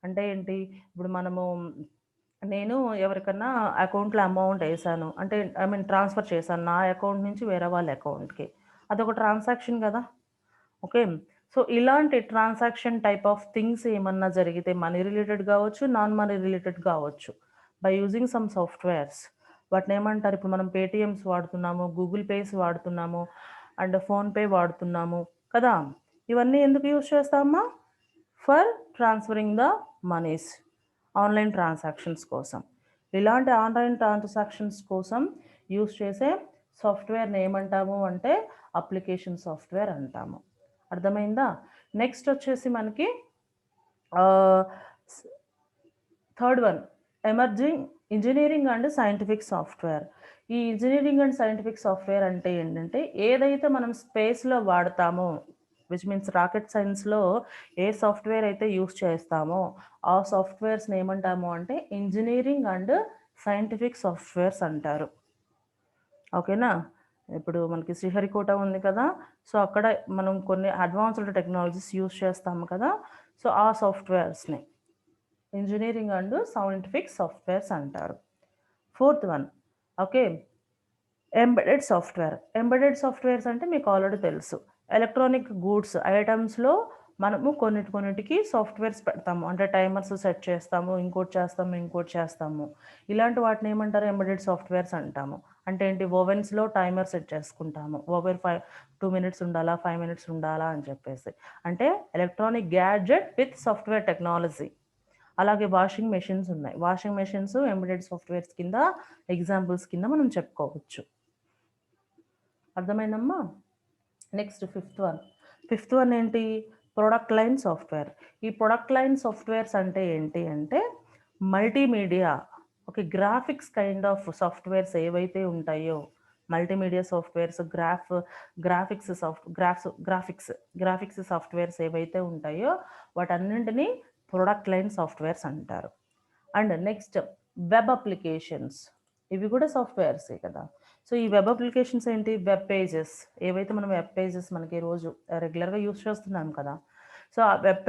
అంటే ఏంటి? ఇప్పుడు నేను ఎవరికన్నా అకౌంట్‌లో అమౌంట్ ఏసాను. అంటే ట్రాన్స్‌ఫర్ చేశాను. నా అకౌంట్ నుంచి వేరే వాళ్ళ అకౌంట్‌కి. అదొక ట్రాన్సాక్షన్ గదా! ఓకే. సో, ఇలాంటి ట్రాన్సాక్షన్ టైప్ ఆఫ్ థింగ్స్ ఏమన్నా జరిగితే మనీ రిలేటెడ్ గావచ్చు, నాన్ మనీ రిలేటెడ్ గావచ్చు. By using some softwares. వాటినేమంటారు? ఇప్పుడు మనం పేటీఎమ్స్ వాడుతున్నాము, గూగుల్ పేస్ వాడుతున్నాము, అండ్ ఫోన్‌పే వాడుతున్నాము కదా! ఇవన్నీ ఎందుకు యూజ్ చేస్తామమ్మా? For transferring the moneys. Online transactions కోసం. ఇలాంటి ఆన్‌లైన్ ట్రాన్సాక్షన్స్ కోసం యూజ్ చేసే సాఫ్ట్‌వేర్‌ని ఏమంటాము అంటే అప్లికేషన్ సాఫ్ట్‌వేర్ అంటాము. అర్థమైందా? నెక్స్ట్ వచ్చేసి మనకి ఆహ్, స్ third one emerging engineering and scientific software. ఈ ఇంజినీరింగ్ అండ్ సైంటిఫిక్ సాఫ్ట్‌వేర్ అంటే ఏంటంటే, ఏదైతే మనం స్పేస్‌లో వాడతామో, విచ్ మీన్స్ రాకెట్ సైన్స్‌లో ఏ సాఫ్ట్‌వేర్ అయితే యూజ్ చేస్తామో, ఆ సాఫ్ట్‌వేర్స్‌ని ఏమంటాము అంటే ఇంజినీరింగ్ అండ్ సైంటిఫిక్ సాఫ్ట్‌వేర్స్ అంటారు. ఓకేనా? ఇప్పుడు మనకి శ్రీహరికోట ఉంది కదా! సో, అక్కడ మనం కొన్ని అడ్వాన్స్‌డ్ టెక్నాలజీస్ యూజ్ చేస్తాము కదా! సో, ఆ సాఫ్ట్‌వేర్స్‌ని ఇంజినీరింగ్ అండ్ సైంటిఫిక్ సాఫ్ట్‌వేర్స్ అంటారు. Fourth one okay. Embedded software. Embedded softwares అంటే మీకు ఆల్రెడీ తెలుసు. ఎలక్ట్రానిక్ గూడ్స్ ఐటెమ్స్‌లో మనము కొన్నిటికి సాఫ్ట్‌వేర్స్ పెడతాము. అంటే టైమర్స్ సెట్ చేస్తాము. ఇంకోటి చేస్తాము. ఇలాంటి వాటిని ఏమంటారు? ఎంబెడెడ్ సాఫ్ట్‌వేర్స్ అంటాము. అంటే ఏంటి? ఓవెన్స్‌లో టైమర్ సెట్ చేసుకుంటాము. ఓవెన్ 2 మినిట్స్ ఉండాలా? 5 మినిట్స్ ఉండాలా? అని చెప్పేసి. అంటే electronic gadget with software technology. అలాగే వాషింగ్ మెషిన్స్ ఉన్నాయి. వాషింగ్ మెషిన్స్ ఎంబెడెడ్ సాఫ్ట్‌వేర్స్ కింద ఎగ్జాంపుల్స్ కింద మనం చెప్పుకోవచ్చు. అర్థమైందమ్మా? నెక్స్ట్ ఫిఫ్త్ వన్ ఏంటి? Product line software. ఈ ప్రొడక్ట్ లైన్ సాఫ్ట్‌వేర్స్ అంటే ఏంటి అంటే మల్టీమీడియా ఓకే. సాఫ్ట్‌వేర్స్ ఏవైతే ఉంటాయో multimedia softwares, graphics soft graphs graphics graphics softwares ఏవైతే ఉంటాయో వాటన్నింటిని ప్రొడక్ట్ లైన్ సాఫ్ట్‌వేర్స్ అంటారు. And next web applications. ఇవి కూడా సాఫ్ట్‌వేర్సే కదా! సో, ఈ వెబ్ అప్లికేషన్స్ ఏంటి? Web pages. ఏవైతే మనం వెబ్ పేజెస్ మనకి రోజు రెగ్యులర్‌గా యూజ్ చేస్తున్నాం కదా! సో, ఆ web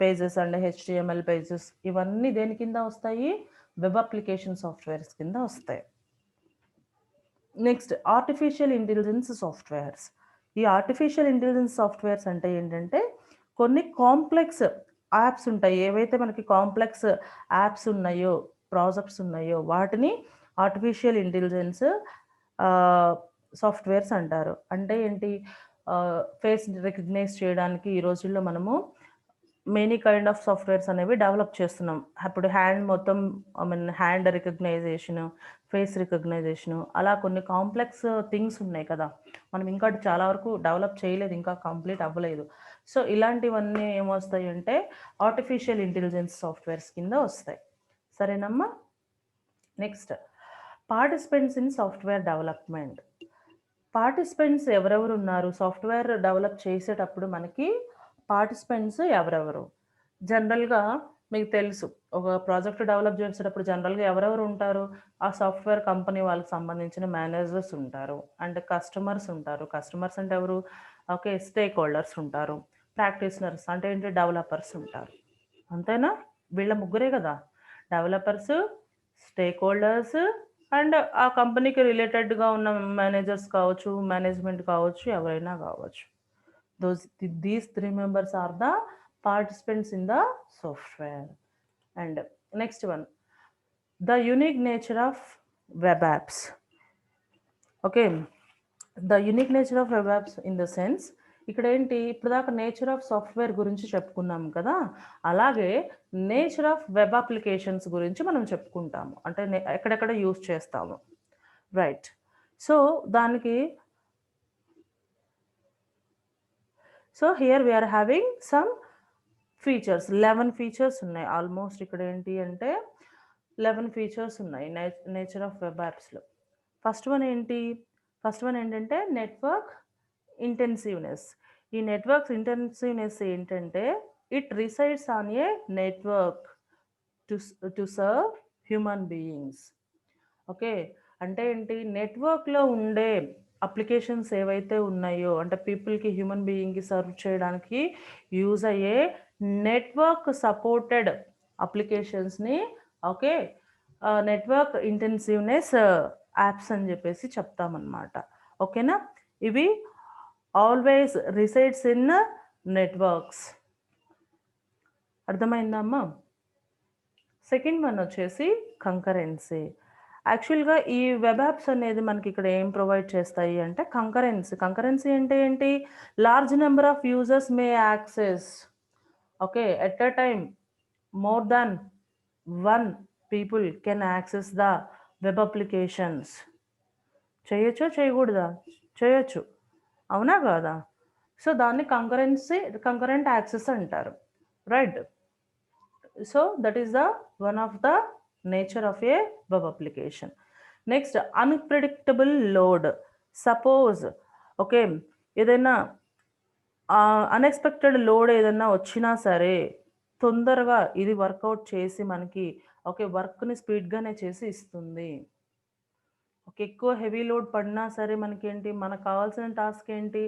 pages and HTML pages ఇవన్నీ దేని కింద వస్తాయి? వెబ్ అప్లికేషన్ సాఫ్ట్‌వేర్స్ కింద వస్తాయి. Next artificial intelligence softwares. ఈ ఆర్టిఫిషియల్ ఇంటెలిజెన్స్ సాఫ్ట్‌వేర్స్ అంటే ఏంటంటే, కొన్ని కాంప్లెక్స్ యాప్స్ ఉంటాయి. ఏవైతే మనకి కాంప్లెక్స్ యాప్స్ ఉన్నాయో, ప్రాజెక్ట్స్ ఉన్నాయో వాటిని ఆర్టిఫిషియల్ ఇంటెలిజెన్స్ ఆహ్, సాఫ్ట్‌వేర్స్ అంటారు. అంటే ఏంటి? ఫేస్ రికగ్నైజ్ చేయడానికి ఈ రోజుల్లో మనము మెనీ కైండ్ ఆఫ్ సాఫ్ట్‌వేర్స్ అనేవి డెవలప్ చేస్తున్నాం. అప్పుడు హ్యాండ్ రికగ్నైజేషను, ఫేస్ రికగ్నైజేషను అలా కొన్ని కాంప్లెక్స్ థింగ్స్ ఉన్నాయి కదా! మనం ఇంకా చాలా వరకు డెవలప్ చేయలేదు. ఇంకా కంప్లీట్ అవ్వలేదు. సో, ఇలాంటివన్నీ ఏమొస్తాయంటే ఆర్టిఫిషియల్ ఇంటెలిజెన్స్ సాఫ్ట్‌వేర్స్ కింద వస్తాయి. సరేనమ్మా? Next participants in software development. Participants ఎవరెవరున్నారు? సాఫ్ట్‌వేర్ డెవలప్ చేసేటప్పుడు మనకి పార్టిసిపెంట్స్ ఎవరెవరు? జనరల్‌గా మీకు తెలుసు. ఒక ప్రాజెక్ట్ డెవలప్ చేసేటప్పుడు జనరల్‌గా ఎవరెవరు ఉంటారు? ఆ సాఫ్ట్‌వేర్ కంపెనీ వాళ్ళకి సంబంధించిన మేనేజర్స్ ఉంటారు. అండ్ కస్టమర్స్ ఉంటారు. కస్టమర్స్ అంటే ఎవరు? ఓకే. స్టేక్ హోల్డర్స్ ఉంటారు. ప్రాక్టీషనర్స్ అంటే ఏంటి? డెవలపర్స్ ఉంటారు. అంతేనా? వీళ్ళ ముగ్గురే గదా! డెవలపర్స్, స్టేక్ హోల్డర్స్ అండ్ ఆ కంపెనీకి రిలేటెడ్‌గా ఉన్న మేనేజర్స్ కావచ్చు, మేనేజ్‌మెంట్ కావచ్చు, ఎవరైనా గావచ్చు. These 3 members are the participants in the software. And next one the unique nature of web apps. Okay. The unique nature of web apps in the sense ఇక్కడేంటి ఇప్పటిదాకా నేచర్ ఆఫ్ సాఫ్ట్‌వేర్ గురించి చెప్పుకున్నాం కదా! అలాగే నేచర్ ఆఫ్ వెబ్ అప్లికేషన్స్ గురించి మనం చెప్పుకుంటాము. అంటే ఎక్కడెక్కడ యూజ్ చేస్తాము. రైట్. సో, దానికి so here we are having some features 11 features ఉన్నాయి ఆల్మోస్ట్. ఇక్కడ ఏంటి అంటే 11 ఫీచర్స్ ఉన్నాయి నేచర్ ఆఫ్ వెబ్ యాప్స్లో. ఫస్ట్ వన్ ఏంటంటే నెట్వర్క్ ఇంటెన్సివ్నెస్. ఈ నెట్వర్క్ ఇంటెన్సివ్నెస్ ఏంటంటే it resides on a network to serve human beings. Okay, అంటే ఏంటి, నెట్వర్క్లో ఉండే అప్లికేషన్స్ ఏవైతే ఉన్నాయో అంటే పీపుల్కి, హ్యూమన్ బీయింగ్కి సర్వ్ చేయడానికి యూజ్ అయ్యే నెట్వర్క్ సపోర్టెడ్ అప్లికేషన్స్ని ఓకే నెట్వర్క్ ఇంటెన్సివ్నెస్ యాప్స్ అని చెప్పేసి చెప్తామన్నమాట. ఓకేనా, ఇవి ఆల్వేస్ రిసైడ్స్ ఇన్ నెట్వర్క్స్. అర్థమైందమ్మా? సెకండ్ వన్ వచ్చేసి కంకరెన్సీ. యాక్చువల్గా ఈ వెబ్ యాప్స్ అనేది మనకి ఇక్కడ ఏం ప్రొవైడ్ చేస్తాయి అంటే కంకరెన్సీ అంటే ఏంటి, large number of users May access okay at a time more than one people can access the web applications. చేయొచ్చా చేయకూడదా? చేయొచ్చు, అవునా కాదా? సో దాన్ని కంకరెంట్ యాక్సెస్ అంటారు, right? So that is the one of the nature of a web application. Next unpredictable load. Suppose okay ఏదైనా అన్ఎక్స్పెక్టెడ్ లోడ్ ఏదైనా వచ్చినా సరే తొందరగా ఇది వర్కౌట్ చేసి మనకి ఓకే వర్క్ని స్పీడ్గానే చేసి ఇస్తుంది. ఓకే, ఎక్కువ హెవీ లోడ్ పడినా సరే మనకేంటి, మనకు కావాల్సిన టాస్క్ ఏంటి,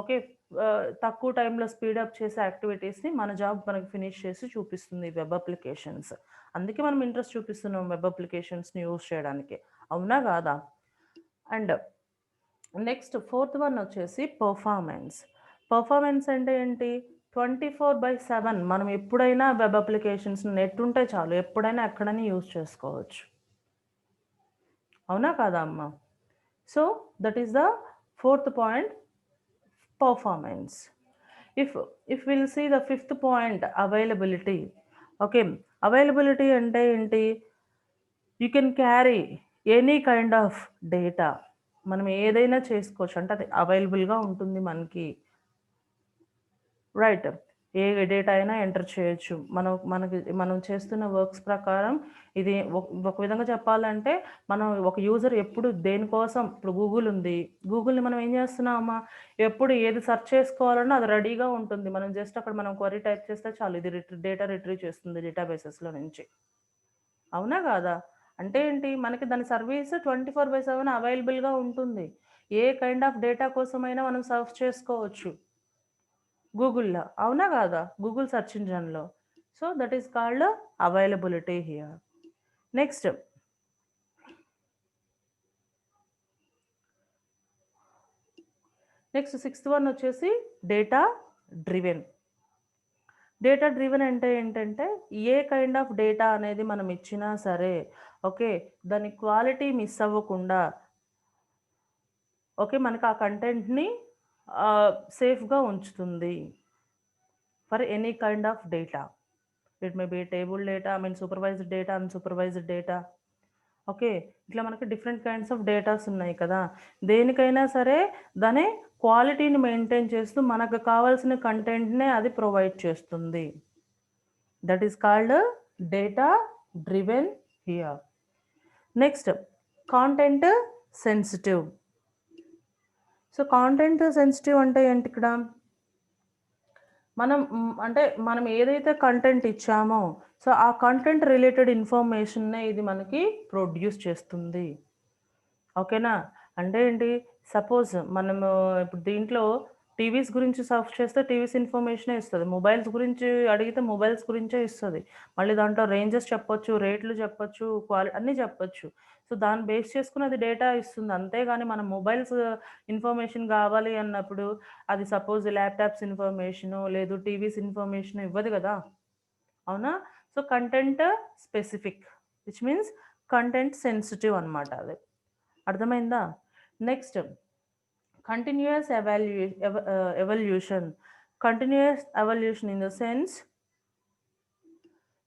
ఓకే తక్కువ టైంలో స్పీడప్ చేసే యాక్టివిటీస్ని మన జాబ్ మనకి ఫినిష్ చేసి చూపిస్తుంది వెబ్ అప్లికేషన్స్. అందుకే మనం ఇంట్రెస్ట్ చూపిస్తున్నాం వెబ్ అప్లికేషన్స్ని యూజ్ చేయడానికి, అవునా కాదా? అండ్ నెక్స్ట్ ఫోర్త్ వన్ వచ్చేసి పర్ఫార్మెన్స్ అంటే ఏంటి, 24/7 మనం ఎప్పుడైనా వెబ్ అప్లికేషన్స్ నెట్ ఉంటే చాలు ఎప్పుడైనా ఎక్కడైనా యూజ్ చేసుకోవచ్చు, అవునా కాదా అమ్మ? So that is the fourth point, performance. If will see the fifth point, availability. Okay, availability అంటే ఏంటి, you can carry any kind of data. మనం ఏదైనా చేసుకోవచ్చు అంటే అది అవైలబుల్గా ఉంటుంది మనకి, రైట్? ఏ డేటా అయినా ఎంటర్ చేయొచ్చు. మనం చేస్తున్న వర్క్స్ ప్రకారం ఇది ఒక విధంగా చెప్పాలంటే మనం ఒక యూజర్ ఎప్పుడు దేనికోసం, ఇప్పుడు గూగుల్ ఉంది, గూగుల్ని మనం ఏం చేస్తున్నామా, ఎప్పుడు ఏది సెర్చ్ చేసుకోవాలన్నా అది రెడీగా ఉంటుంది. మనం జస్ట్ అక్కడ మనం క్వరీ టైప్ చేస్తే చాలు, ఇది డేటా రిట్రీవ్ చేస్తుంది డేటాబేసెస్లో నుంచి, అవునా కాదా? అంటే ఏంటి, మనకి దాని సర్వీస్ 24/7 అవైలబుల్గా ఉంటుంది. ఏ కైండ్ ఆఫ్ డేటా కోసమైనా మనం సర్చ్ చేసుకోవచ్చు గూగుల్లో, అవునా కాదా? గూగుల్ సెర్చ్ ఇంజన్లో. So that is called availability here. Next sixth one వచ్చేసి డేటా డ్రివెన్. డేటా డ్రివెన్ అంటే ఏంటంటే ఏ కైండ్ ఆఫ్ డేటా అనేది మనం ఇచ్చినా సరే ఓకే దాని క్వాలిటీ మిస్ అవ్వకుండా ఓకే మనకు ఆ కంటెంట్ని సేఫ్గా ఉంచుతుంది for any kind of data. It may be table data, supervised data, unsupervised data. Okay, ఇట్లా మనకి డిఫరెంట్ కైండ్స్ ఆఫ్ డేటాస్ ఉన్నాయి కదా. దేనికైనా సరే దాని క్వాలిటీని మెయింటైన్ చేస్తూ మనకు కావాల్సిన కంటెంట్నే అది ప్రొవైడ్ చేస్తుంది. That is called data driven here. Next content sensitive. So content sensitive అంటే ఏంటి, ఇక్కడ మనం ఏదైతే కంటెంట్ ఇచ్చామో సో ఆ కంటెంట్ రిలేటెడ్ ఇన్ఫర్మేషన్నే ఇది మనకి ప్రొడ్యూస్ చేస్తుంది, ఓకేనా? అంటే ఏంటి, సపోజ్ మనము ఇప్పుడు దీంట్లో టీవీస్ గురించి సర్చ్ చేస్తే టీవీస్ ఇన్ఫర్మేషనే ఇస్తుంది, మొబైల్స్ గురించి అడిగితే మొబైల్స్ గురించే ఇస్తుంది, మళ్ళీ దాంట్లో రేంజెస్ చెప్పొచ్చు, రేట్లు చెప్పొచ్చు, అన్నీ చెప్పొచ్చు. సో దాన్ని బేస్ చేసుకుని అది డేటా ఇస్తుంది. అంతేగాని మనం మొబైల్స్ ఇన్ఫర్మేషన్ కావాలి అన్నప్పుడు అది సపోజ్ ల్యాప్టాప్స్ ఇన్ఫర్మేషను లేదు టీవీస్ ఇన్ఫర్మేషన్ ఇవ్వదు కదా, అవునా? So content specific which means content sensitive అనమాట అది, అర్థమైందా? Next continuous evolution. Continuous evolution in the sense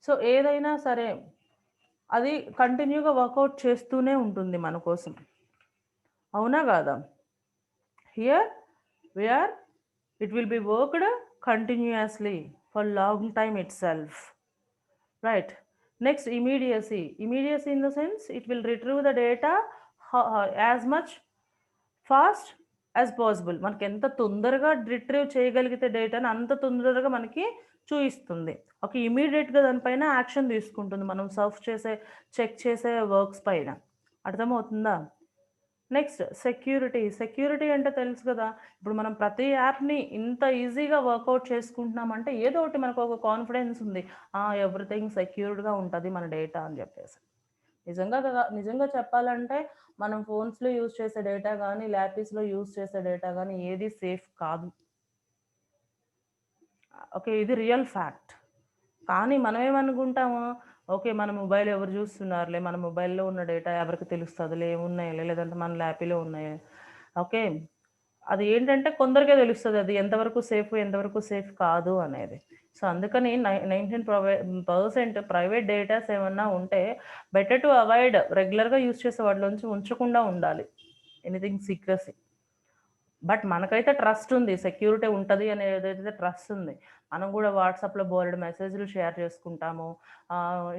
so ఏదైనా సరే అది కంటిన్యూగా వర్కౌట్ చేస్తూనే ఉంటుంది మన కోసం, అవునా కాదా? Here we are It will be worked continuously for long time itself. Right. Next, immediacy. Immediacy in the sense it will retrieve the data as much fast as possible. మనకి ఎంత తొందరగా రిట్రీవ్ చేయగలిగితే డేటాని అంత తొందరగా మనకి చూయిస్తుంది. ఓకే. ఇమీడియట్‌గా దానిపైన యాక్షన్ తీసుకుంటుంది. మనం సర్ఫ్ చేసే, చెక్ చేసే వర్క్స్ పైన. అర్థమవుతుందా? Next security. సెక్యూరిటీ అంటే తెలుసు కదా! ఇప్పుడు మనం ప్రతి యాప్‌ని ఇంత ఈజీగా వర్కౌట్ చేసుకుంటున్నామంటే ఏదో ఒకటి మనకు ఒక కాన్ఫిడెన్స్ ఉంది. ఎవ్రీథింగ్ సెక్యూర్డ్‌గా ఉంటది మన డేటా అని చెప్పేసి. నిజంగా చెప్పాలంటే మనం ఫోన్స్‌లో యూజ్ చేసే డేటా గానీ, ల్యాపీస్‌లో యూజ్ చేసే డేటా గానీ ఏది సేఫ్ కాదు. ఓకే. ఇది రియల్ ఫ్యాక్ట్. కానీ మనమేమనుకుంటాము, ఓకే. మన మొబైల్ ఎవరు చూస్తున్నారులే, మన మొబైల్‌లో ఉన్న డేటా ఎవరికి తెలుస్తదిలే, ఏమున్నాయిలే, లేదంటే మన ల్యాపీలో ఉన్నాయి. ఓకే. అది ఏంటంటే కొందరికే తెలుస్తది అది ఎంతవరకు సేఫ్, ఎంతవరకు సేఫ్ కాదు అనేది. సో, అందుకని 19% ప్రైవేట్ డేటాస్ ఏమన్నా ఉంటే బెటర్ టు అవాయిడ్. రెగ్యులర్‌గా యూజ్ చేసే వాటిలోంచి ఉంచకుండా ఉండాలి. Anything secrecy. బట్ మనకైతే ట్రస్ట్ ఉంది. సెక్యూరిటీ ఉంటది అనే ఏదైతే ట్రస్ట్ ఉంది. మనం గూడా వాట్సాప్‌లో బోలెడు మెసేజ్‌లు షేర్ చేసుకుంటాము.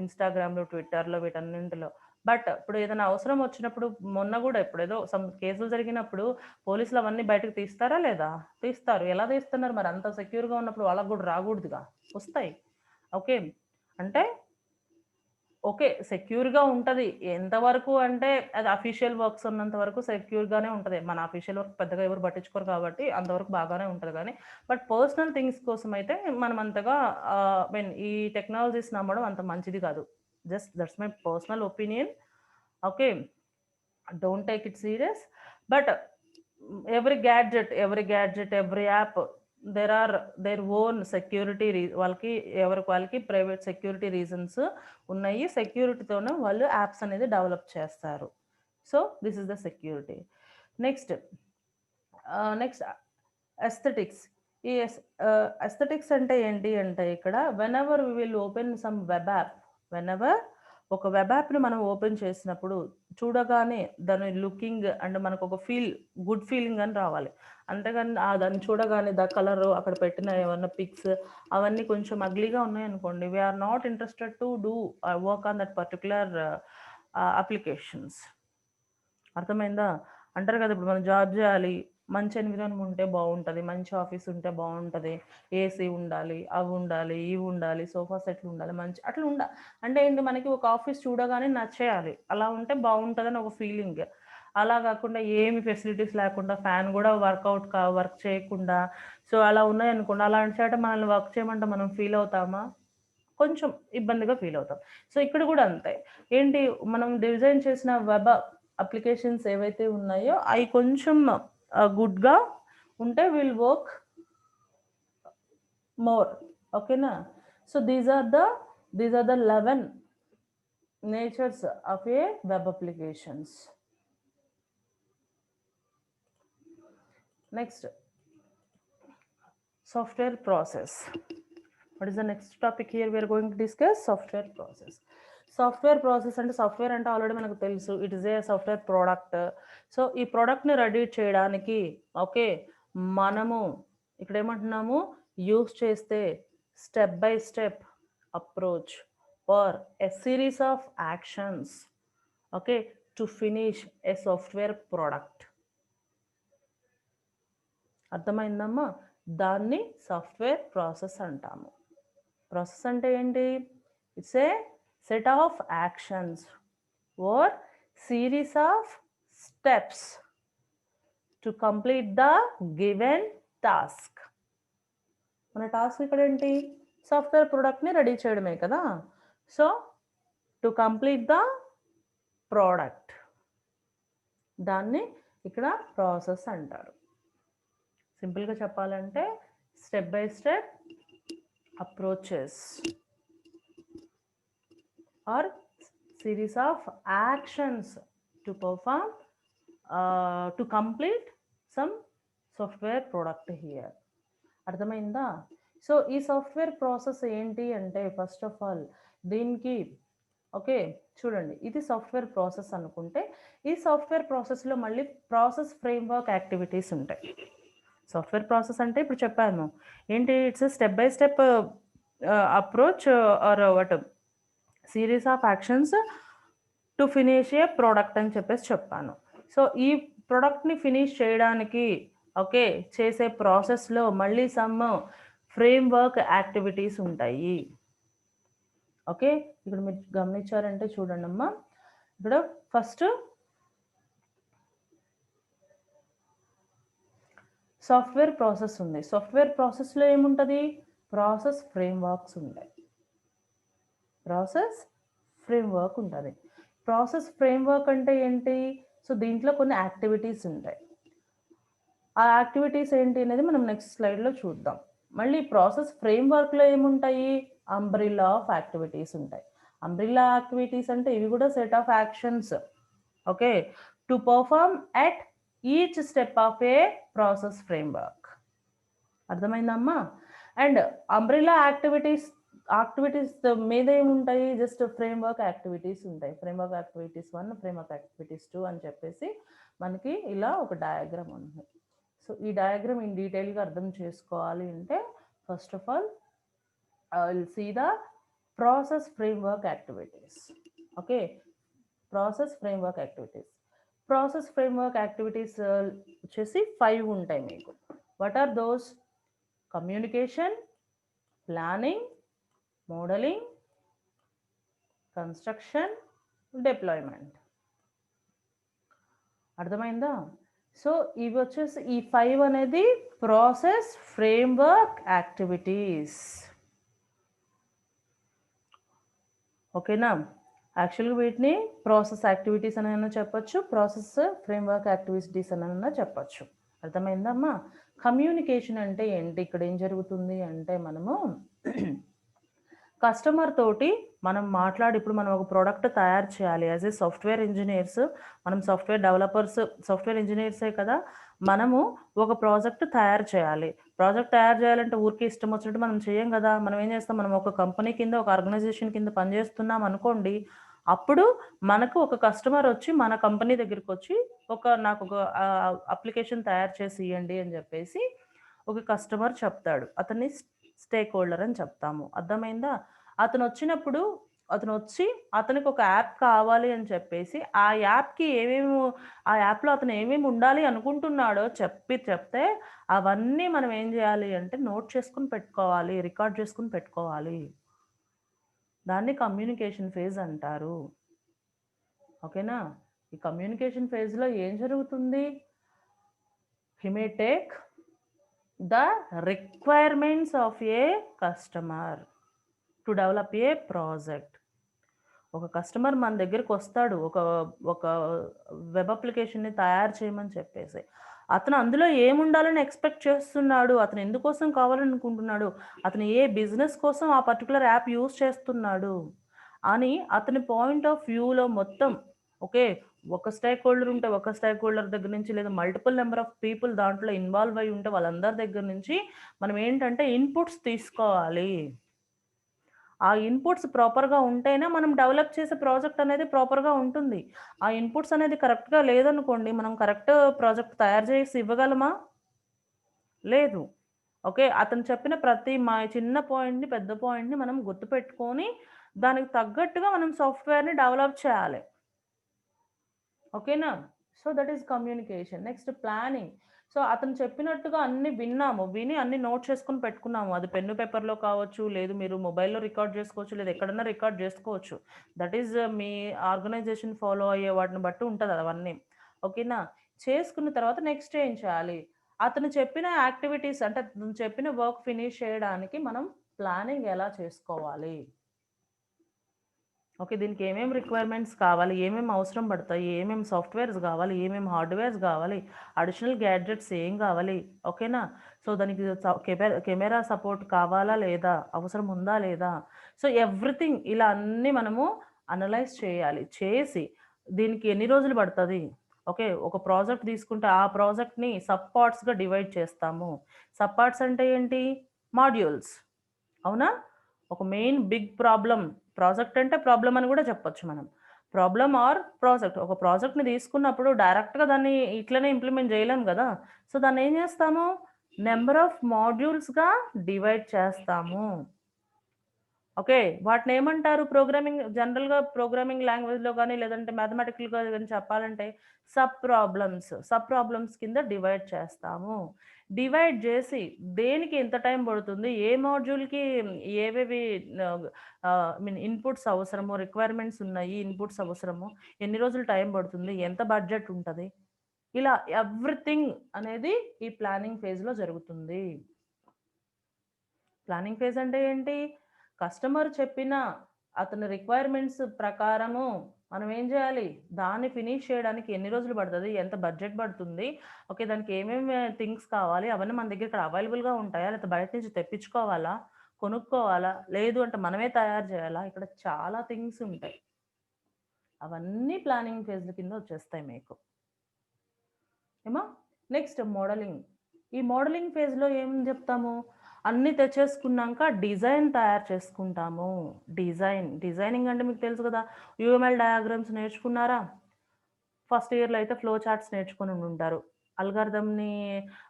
ఇన్‌స్టాగ్రామ్‌లో, ట్విట్టర్‌లో వీటన్నింటిలో. బట్ ఇప్పుడు ఏదైనా అవసరం వచ్చినప్పుడు మొన్న గూడా ఇప్పుడేదో సమ్ కేసులు జరిగినప్పుడు పోలీసులు అవన్నీ బయటకు తీస్తారా లేదా? తీస్తారు. ఎలా తీస్తున్నారు మరి అంత సెక్యూర్‌గా ఉన్నప్పుడు వాళ్ళకి గూడా రాగూడదుగా. వస్తాయి. ఓకే. అంటే ఓకే. సెక్యూర్‌గా ఉంటది. ఎంతవరకు అంటే అది అఫీషియల్ వర్క్స్ ఉన్నంత వరకు సెక్యూర్‌గానే ఉంటది. మన అఫీషియల్ వర్క్ పెద్దగా ఎవరు పట్టించుకోరు కాబట్టి అంతవరకు బాగానే ఉంటది గానీ, బట్ పర్సనల్ థింగ్స్ కోసమైతే మనం అంతగా ఈ టెక్నాలజీస్ నమ్మడం అంత మంచిది కాదు. Just that's my personal opinion. Okay. Don't take it serious. But every app there are their own security వాళ్ళకి ఎవరికి వాళ్ళకి ప్రైవేట్ సెక్యూరిటీ రీజన్స్ ఉన్నాయి. సెక్యూరిటీతోనే వాళ్ళు యాప్స్ అనేది డెవలప్ చేస్తారు. So, this is the security. Next next aesthetics. ఈ ఎస్థెటిక్స్ అంటే ఏంటి అంటే ఇక్కడ whenever we will open some web app, whenever ఒక వెబ్ యాప్‌ని మనం ఓపెన్ చేసినప్పుడు చూడగానే దాని లుకింగ్ అండ్ మనకొక గుడ్ ఫీలింగ్ అని రావాలి. అంతేగాని దాన్ని చూడగానే కలరు అక్కడ పెట్టిన ఏమన్నా పిక్స్ అవన్నీ కొంచెం అగ్లీగా ఉన్నాయనుకోండి, we are not interested to do work on that particular applications. అర్థమైందా? అంటారు కదా! ఇప్పుడు మనం జాబ్ జేయాలి. మంచి ఎన్విరాన్మెంట్ ఉంటే బావుంటది. మంచి ఆఫీస్ ఉంటే బావుంటది. ఏసీ ఉండాలి, అవుండాలి, ఇవుండాలి, సోఫా సెట్లుండాలి, అట్లా అంటే ఏంటి మనకి ఒక ఆఫీస్ చూడగానే నచ్చేయాలి. అలా ఉంటే బావుంటదని ఒక ఫీలింగ్. అలా గాకుండా ఏమి ఫెసిలిటీస్ లేకుండా ఫ్యాన్ గూడా వర్క్ చేయకుండా సో, అలా ఉన్నాయనుకోండి, అలాంటి చోట మనల్ని వర్క్ చేయమంటే మనం ఫీల్ అవుతామా? కొంచెం ఇబ్బందిగా ఫీల్ అవుతాం. సో, ఇక్కడ గూడా అంతే. ఏంటి మనం డిజైన్ చేసిన వెబ్ అప్లికేషన్స్ ఏవైతే ఉన్నాయో అయి కొంచెం గుడ్‌గా ఉంటే విల్ వర్క్ మోర్. ఓకేనా? So, these are the 11 natures of a web applications. Next software process. What is the next topic here we are going to discuss? Software process. Software process అంటే సాఫ్ట్‌వేర్ అంటే ఆల్రెడీ మనకు తెలుసు. It is a software product. So, ఈ ప్రొడక్ట్‌ని రెడీ చేయడానికి ఓకే. మనము ఇక్కడేమంటున్నాము యూజ్ చేస్తే step by step approach or a series of actions okay. To finish a software product. అర్థమైందమ్మా? దాన్ని సాఫ్ట్‌వేర్ ప్రాసెస్ అంటాము. ప్రాసెస్ అంటే ఏంటి? It's a set of actions or series of steps to complete the given task. మన టాస్క్ ఇక్కడ ఏంటి? సాఫ్ట్‌వేర్ ప్రొడక్ట్‌ని రెడీ చేయడమే కదా! So, to complete the product. దాన్ని ఇక్కడ ప్రాసెస్ అంటారు. సింపుల్‌గా చెప్పాలంటే step by step approaches or series of actions to perform to complete some software product here. అర్థమైందా? సో, ఈ సాఫ్ట్‌వేర్ ప్రాసెస్ ఏంటి అంటే ఫస్ట్ ఆఫ్ ఆల్ దీనికి ఓకే. చూడండి ఇది సాఫ్ట్‌వేర్ ప్రాసెస్ అనుకుంటే ఈ సాఫ్ట్‌వేర్ ప్రాసెస్‌లో మళ్ళీ ప్రాసెస్ ఫ్రేమ్‌వర్క్ యాక్టివిటీస్ ఉంటాయి. సాఫ్ట్‌వేర్ ప్రాసెస్ అంటే ఇప్పుడు చెప్పాను. ఏంటి it's a step by step approach or what series of actions to finish a product అని చెప్పేసి చెప్పాను. సో, ఈ ప్రొడక్ట్‌ని ఫినిష్ చేయడానికి ఓకే. చేసే ప్రాసెస్‌లో మళ్ళీ సమ్ ఫ్రేమ్‌వర్క్ యాక్టివిటీస్ ఉంటాయి. ఓకే. ఇక్కడ మీరు గమనించారంటే చూడండమ్మా. ఇక్కడ ఫస్ట్ సాఫ్ట్‌వేర్ ప్రాసెస్ ఉంది. సాఫ్ట్‌వేర్ ప్రాసెస్‌లో ఏముంటది? ప్రాసెస్ ఫ్రేమ్‌వర్క్స్ ఉంటాయి. ప్రాసెస్ ఫ్రేమ్‌వర్క్ ఉంటది. ప్రాసెస్ ఫ్రేమ్‌వర్క్ అంటే ఏంటి? సో, దీంట్లో కొన్ని యాక్టివిటీస్ ఉంటాయి. ఆ యాక్టివిటీస్ ఏంటి అనేది మనం నెక్స్ట్ స్లైడ్‌లో చూద్దాం. మళ్ళీ ప్రాసెస్ ఫ్రేమ్‌వర్క్‌లో ఏముంటాయి? అంబ్రెల్లా ఆఫ్ యాక్టివిటీస్ ఉంటాయి. అంబ్రెల్లా యాక్టివిటీస్ అంటే ఇవి కూడా set of actions. Okay. To perform at each step of A process framework. అర్థమైందమ్మా? అండ్ అంబ్రెల్లా యాక్టివిటీస్ మీద ఏముంటాయి? జస్ట్ ఫ్రేమ్‌వర్క్ యాక్టివిటీస్ ఉంటాయి. ఫ్రేమ్‌వర్క్ యాక్టివిటీస్ 1, ఫ్రేమ్‌వర్క్ యాక్టివిటీస్ 2 అని చెప్పేసి మనకి ఇలా ఒక డయాగ్రామ్ ఉంది. సో, ఈ డయాగ్రామ్ ఇన్ డీటెయిల్‌గా అర్థం చేసుకోవాలి అంటే first of all will see the process framework activities. Okay. Process framework activities. Process framework activities వచ్చేసి 5 ఉంటాయి మీకు. What are those? Communication, planning, modelling, construction, deployment. అర్థమైందా? సో, ఇవి వచ్చేసి ఈ 5 అనేది ప్రాసెస్ ఫ్రేమ్‌వర్క్ యాక్టివిటీస్. ఓకేనా? యాక్చువల్‌గా వీటిని ప్రాసెస్ యాక్టివిటీస్ అనైనా చెప్పొచ్చు. ప్రాసెస్ ఫ్రేమ్‌వర్క్ యాక్టివిటీస్ అనైనా చెప్పొచ్చు. అర్థమైందమ్మా? కమ్యూనికేషన్ అంటే ఏంటి? ఇక్కడ ఏం జరుగుతుంది అంటే మనము కస్టమర్ తోటి మనం మాట్లాడి ఇప్పుడు మనం ఒక ప్రోడక్ట్ తయారు చేయాలి. యాస్ ఏ సాఫ్ట్‌వేర్ ఇంజినీర్స్ మనం సాఫ్ట్‌వేర్ డెవలపర్స్, సాఫ్ట్‌వేర్ ఇంజినీర్సే కదా! మనము ఒక ప్రాజెక్ట్ తయారు చేయాలి. ప్రాజెక్ట్ తయారు చేయాలంటే ఊరికే ఇష్టం వచ్చినట్టు మనం చేయం కదా! మనం ఏం చేస్తాం? మనం ఒక కంపెనీ కింద, ఒక ఆర్గనైజేషన్ కింద పనిచేస్తున్నాం అనుకోండి. అప్పుడు మనకు ఒక కస్టమర్ వచ్చి మన కంపెనీ దగ్గరకొచ్చి నాకొక అప్లికేషన్ తయారు చేసి ఇయ్యండి అని చెప్పేసి ఒక కస్టమర్ చెప్తాడు. అతన్ని స్టేక్ హోల్డర్ అని చెప్తాము. అర్థమైందా? అతనొచ్చినప్పుడు అతనొచ్చి అతనికి ఒక యాప్ కావాలి అని చెప్పేసి, ఆ యాప్‌లో అతను ఏమేమి ఉండాలి అనుకుంటున్నాడో చెప్తే, అవన్నీ మనం ఏం జేయాలి అంటే నోట్ చేసుకొని పెట్టుకోవాలి. రికార్డ్ చేసుకొని పెట్టుకోవాలి. దాన్ని కమ్యూనికేషన్ ఫేజ్ అంటారు. ఓకేనా? ఈ కమ్యూనికేషన్ ఫేజ్‌లో ఏం జరుగుతుంది? He may take the requirements of a customer to develop a project. ఒక కస్టమర్ మన దగ్గరకొస్తాడు. ఒక వెబ్ అప్లికేషన్‌ని తయారు చేయమని చెప్పేసి. అతను అందులో ఏముండాలని ఎక్స్‌పెక్ట్ చేస్తున్నాడు? అతను ఎందుకోసం కావాలనుకుంటున్నాడు? అతను ఏ బిజినెస్ కోసం ఆ పర్టిక్యులర్ యాప్ యూజ్ చేస్తున్నాడు? అని అతని పాయింట్ ఆఫ్ వ్యూలో మొత్తం ఓకే. ఒక స్టేక్ హోల్డర్ ఉంటే ఒక స్టేక్ హోల్డర్ దగ్గర నుంచి లేదా మల్టిపుల్ నంబర్ ఆఫ్ పీపుల్ దాంట్లో ఇన్వాల్వ్ అయ్యి ఉంటే వాళ్ళందరి దగ్గర నుంచి మనం ఏంటంటే ఇన్‌పుట్స్ తీసుకోవాలి. ఆ ఇన్‌పుట్స్ ప్రాపర్‌గా ఉంటేనే మనం డెవలప్ చేసే ప్రాజెక్ట్ అనేది ప్రాపర్‌గా ఉంటుంది. ఆ ఇన్‌పుట్స్ అనేది కరెక్ట్‌గా లేదనుకోండి, మనం కరెక్ట్ ప్రాజెక్ట్ తయారు చేసి ఇవ్వగలమా? లేదు. ఓకే. అతను చెప్పిన ప్రతి చిన్న పాయింట్‌ని, పెద్ద పాయింట్‌ని మనం గుర్తుపెట్టుకొని, దానికి తగ్గట్టుగా మనం సాఫ్ట్‌వేర్‌ని డెవలప్ చేయాలి. ఓకేనా? So, that is communication. Next planning. So, అతను చెప్పినట్టుగా అన్నీ విన్నాము. విని అన్నీ నోట్ చేసుకొని పెట్టుకున్నాము. అది పెన్ను, పేపర్‌లో కావచ్చు, లేదు మీరు మొబైల్‌లో రికార్డ్ చేసుకోవచ్చు, లేదా ఎక్కడన్నా రికార్డ్ చేసుకోవచ్చు. దట్ ఈస్ మీ ఆర్గనైజేషన్ ఫాలో అయ్యే వాటిని బట్టి ఉంటది అవన్నీ. ఓకేనా? చేసుకున్న తర్వాత నెక్స్ట్ ఏం చేయాలి? అతను చెప్పిన యాక్టివిటీస్ అంటే అతను చెప్పిన వర్క్ ఫినిష్ చేయడానికి మనం ప్లానింగ్ ఎలా చేసుకోవాలి? ఓకే. దీనికి ఏమేమి రిక్వైర్మెంట్స్ కావాలి? ఏమేమి అవసరం పడతాయి? ఏమేమి సాఫ్ట్‌వేర్స్ గావాలి? ఏమేమి హార్డ్‌వేర్స్ గావాలి? అడిషనల్ గ్యాడ్జెట్స్ ఏం గావాలి? ఓకేనా? సో, దానికి కెమెరా సపోర్ట్ కావాలా? లేదా? అవసరం ఉందా? లేదా? సో, ఎవ్రీథింగ్ ఇలా అన్నీ మనము అనలైజ్ చేయాలి. చేసి దీనికి ఎన్ని రోజులు పడతది? ఓకే. ఒక ప్రాజెక్ట్ తీసుకుంటే ఆ ప్రాజెక్ట్‌ని సబ్ పార్ట్స్‌గా డివైడ్ చేస్తాము. సబ్ పార్ట్స్ అంటే ఏంటి? మాడ్యూల్స్. అవునా? ఒక మెయిన్ బిగ్ ప్రాజెక్ట్ అంటే ప్రాబ్లమ్ అని గూడా చెప్పొచ్చు మనం. Problem or project. ఒక ప్రాజెక్ట్‌ని తీసుకున్నప్పుడు డైరెక్ట్‌గా దాన్ని ఇట్లనే ఇంప్లిమెంట్ జేయలేం గదా! సో, దాన్నేం జేస్తాము? నెంబర్ ఆఫ్ మాడ్యూల్స్గా డివైడ్ చేస్తాము. ఓకే, వాటిని ఏమంటారు? ప్రోగ్రామింగ్ జనరల్‌గా ప్రోగ్రామింగ్ లాంగ్వేజ్‌లో గాని, లేదంటే మ్యాథమెటికల్‌గా గాని చెప్పాలంటే సబ్ ప్రాబ్లమ్స్ కింద డివైడ్ చేస్తాము. డివైడ్ జేసి దేనికి ఎంత టైం పడుతుంది? ఏ మాడ్యూల్‌కి ఏవేవి ఐ మీన్ ఇన్‌పుట్స్ అవసరము, రిక్వైర్మెంట్స్ ఉన్నాయి, ఇన్‌పుట్స్ అవసరము, ఎన్ని రోజులు టైం పడుతుంది, ఎంత బడ్జెట్ ఉంటది? ఇలా ఎవ్రీథింగ్ అనేది ఈ ప్లానింగ్ ఫేజ్‌లో జరుగుతుంది. ప్లానింగ్ ఫేజ్ అంటే ఏంటి? కస్టమర్ చెప్పిన అతని రిక్వైర్మెంట్స్ ప్రకారము మనం ఏం చేయాలి? దాన్ని ఫినిష్ చేయడానికి ఎన్ని రోజులు పడతది? ఎంత బడ్జెట్ పడుతుంది? ఓకే, దానికి ఏమేమి థింగ్స్ కావాలి? అవన్నీ మన దగ్గర ఇక్కడ అవైలబుల్‌గా ఉంటాయా? లేకపోతే బయట నుంచి తెప్పించుకోవాలా? కొనుక్కోవాలా? లేదు అంటే మనమే తయారు చేయాలా? ఇక్కడ చాలా థింగ్స్ ఉంటాయి. అవన్నీ ప్లానింగ్ ఫేజ్‌ల కింద వచ్చేస్తాయి మీకు. ఏమో నెక్స్ట్ మోడలింగ్. ఈ మోడలింగ్ ఫేజ్‌లో ఏం చెప్తాము? అన్నీ తెచ్చేసుకున్నాక డిజైన్ తయారు చేసుకుంటాము. డిజైనింగ్ అంటే మీకు తెలుసు కదా! యూఎంఎల్ డయాగ్రామ్స్ నేర్చుకున్నారా? ఫస్ట్ ఇయర్‌లో అయితే ఫ్లో చార్ట్స్ నేర్చుకొని ఉండుంటారు. అల్గారిథమ్‌ని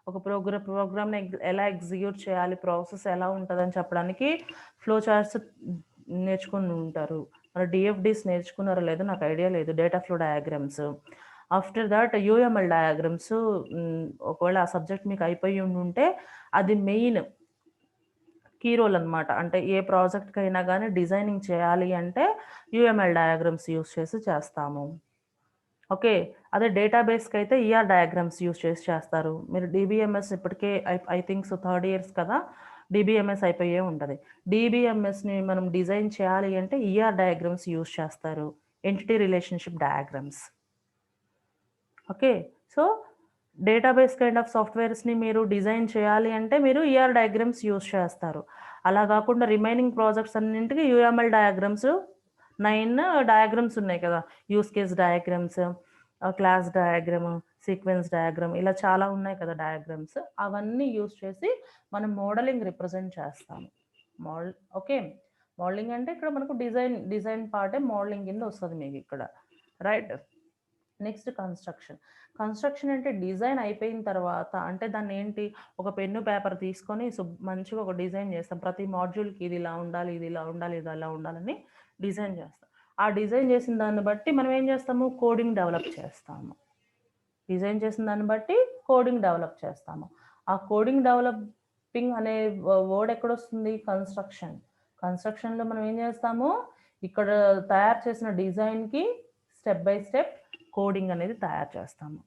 ఒక ప్రోగ్రామ్‌ని ఎలా ఎగ్జిక్యూట్ చేయాలి, ప్రాసెస్ ఎలా ఉంటదని చెప్పడానికి ఫ్లో చార్ట్స్ నేర్చుకొని ఉంటారు. మరి డీఎఫ్‌డీస్ నేర్చుకున్నారో లేదో నాకు ఐడియా లేదు. Data flow diagrams. After that UML diagrams. ఒకవేళ ఆ సబ్జెక్ట్ మీకు అయిపోయి ఉండుంటే అది మెయిన్ కీ రోల్ అనమాట. అంటే ఏ ప్రాజెక్ట్‌కైనా గానీ డిజైనింగ్ చేయాలి అంటే యూఎంఎల్ డయాగ్రామ్స్ యూజ్ చేసి చేస్తాము. ఓకే, అదే డేటాబేస్‌కైతే ఈఆర్ డయాగ్రామ్స్ యూజ్ చేసి చేస్తారు. మీరు డీబీఎంఎస్ ఇప్పటికే I think so third years కదా! డీబీఎంఎస్ అయిపోయే ఉంటది. డీబీఎంఎస్‌ని మనం డిజైన్ చేయాలి అంటే ఈఆర్ డయాగ్రామ్స్ యూజ్ చేస్తారు. Entity relationship diagrams. Okay, so database kind of సాఫ్ట్‌వేర్స్‌ని మీరు డిజైన్ చేయాలి అంటే మీరు ఈఆర్ డయాగ్రామ్స్ యూజ్ చేస్తారు. అలా గాకుండా రిమైనింగ్ ప్రాజెక్ట్స్ అన్నింటికి యూఎంఎల్ డయాగ్రామ్స్ 9 డయాగ్రామ్స్ ఉన్నాయి కదా! Use case diagrams, class diagram, sequence diagram ఇలా చాలా ఉన్నాయి కదా డయాగ్రామ్స్. అవన్నీ యూజ్ చేసి మనం మోడలింగ్ రిప్రజెంట్ చేస్తాము. Model okay. మోడలింగ్ అంటే ఇక్కడ మనకు డిజైన్ పార్టే మోడలింగ్ కింద వస్తది మీకిక్కడ. రైట్. Next construction. కన్‌స్ట్రక్షన్ అంటే డిజైన్ అయిపోయిన తర్వాత అంటే దాన్నేంటి ఒక పెన్ను, పేపర్ తీసుకొని మంచిగా ఒక డిజైన్ చేస్తాం. ప్రతి మాడ్యూల్‌కి ఇది ఇలా ఉండాలి, ఇది ఇలా ఉండాలి, ఇది అలా ఉండాలని డిజైన్ చేస్తాం. ఆ డిజైన్ చేసిన దాన్ని బట్టి మనం ఏం చేస్తాము? కోడింగ్ డెవలప్ చేస్తాము. డిజైన్ చేసిన దాన్ని బట్టి కోడింగ్ డెవలప్ చేస్తాము. ఆ కోడింగ్ డెవలపింగ్ అనే వర్డ్ ఎక్కడొస్తుంది? కన్‌స్ట్రక్షన్. కన్‌స్ట్రక్షన్‌లో మనం ఏం చేస్తాము? ఇక్కడ తయారు చేసిన డిజైన్‌కి స్టెప్ బై స్టెప్ కోడింగ్ అనేది తయారు చేస్తాము.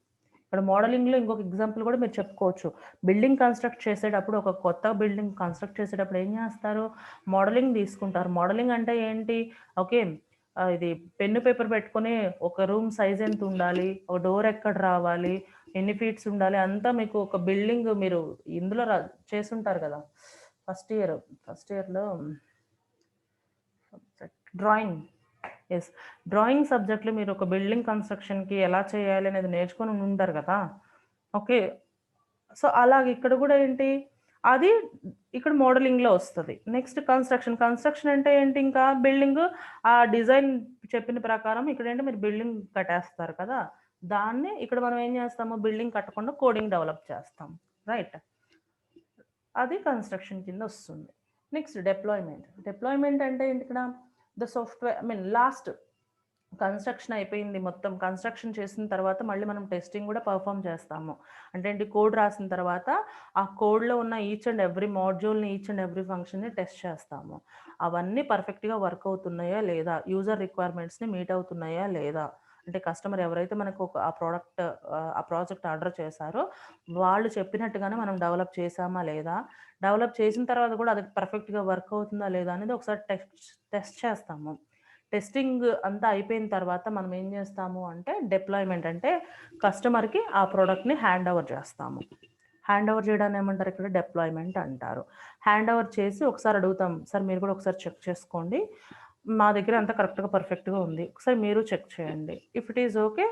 ఇక్కడ మోడలింగ్‌లో ఇంకొక ఎగ్జాంపుల్ కూడా మీరు చెప్పుకోవచ్చు. బిల్డింగ్ కన్‌స్ట్రక్ట్ చేసేటప్పుడు ఒక కొత్త బిల్డింగ్ కన్‌స్ట్రక్ట్ చేసేటప్పుడు ఏం చేస్తారు? మోడలింగ్ తీసుకుంటారు. మోడలింగ్ అంటే ఏంటి? ఓకే, ఇది పెన్ను, పేపర్ పెట్టుకొని ఒక రూమ్ సైజ్ ఎంత ఉండాలి? ఒక డోర్ ఎక్కడ రావాలి? ఎన్ని ఫీట్స్ ఉండాలి? అంతా మీకు ఒక బిల్డింగ్ మీరు ఇందులో చేసుంటారు కదా! ఫస్ట్ ఇయర్‌లో డ్రాయింగ్. యెస్. డ్రాయింగ్ సబ్జెక్ట్‌లో మీరు ఒక బిల్డింగ్ కన్‌స్ట్రక్షన్‌కి ఎలా చేయాలి అనేది నేర్చుకొని ఉండుంటారు కదా! ఓకే, సో, అలాగే ఇక్కడ గూడా ఏంటి? అది ఇక్కడ మోడలింగ్‌లో వస్తది. Next construction. కన్‌స్ట్రక్షన్ అంటే ఏంటి ఇంకా బిల్డింగు ఆ డిజైన్ చెప్పిన ప్రకారం ఇక్కడేంటి మీరు బిల్డింగ్ కట్టేస్తారు కదా! దాన్ని ఇక్కడ మనం ఏం చేస్తాము? బిల్డింగ్ కట్టకుండా కోడింగ్ డెవలప్ చేస్తాం. రైట్. అది కన్‌స్ట్రక్షన్ కింద వస్తుంది. Next deployment. డిప్లాయ్‌మెంట్ అంటే ఏంటి ఇక్కడ? The software I mean last construction అయిపోయింది. మొత్తం కన్‌స్ట్రక్షన్ చేసిన తర్వాత మళ్ళీ మనం టెస్టింగ్ గూడా పెర్ఫార్మ్ చేస్తాము. అంటే ఏంటి? కోడ్ రాసిన తర్వాత ఆ కోడ్‌లో ఉన్న ఈచ్ అండ్ ఎవ్రీ మాడ్యూల్‌ని, ఈచ్ అండ్ ఎవ్రీ ఫంక్షన్‌ని టెస్ట్ చేస్తాము. అవన్నీ పర్ఫెక్ట్‌గా వర్క్ అవుతున్నాయా లేదా? యూజర్ రిక్వైర్మెంట్స్‌ని మీట్ అవుతున్నాయా లేదా? అంటే కస్టమర్ ఎవరైతే మనకు ఆ ప్రాజెక్ట్ ఆర్డర్ చేశారో వాళ్ళు చెప్పినట్టుగానే మనం డెవలప్ చేశామా లేదా? డెవలప్ చేసిన తర్వాత కూడా అది పర్ఫెక్ట్‌గా వర్క్ అవుతుందా లేదా? అనేది ఒకసారి టెస్ట్ చేస్తాము. టెస్టింగ్ అంతా అయిపోయిన తర్వాత మనం ఏం చేస్తాము అంటే డిప్లాయ్‌మెంట్ అంటే కస్టమర్‌కి ఆ ప్రొడక్ట్‌ని హ్యాండ్ ఓవర్ చేస్తాము. హ్యాండ్ ఓవర్ చేయడాన్ని ఏమంటారు? ఇక్కడ డిప్లాయ్‌మెంట్ అంటారు. హ్యాండ్ ఓవర్ చేసి ఒకసారి అడుగుతాం. సార్ మీరు కూడా ఒకసారి చెక్ చేసుకోండి. మా దగ్గర అంతా కరెక్ట్‌గా పర్ఫెక్ట్‌గా ఉంది. ఒకసారి మీరు చెక్ చేయండి. If it is okay,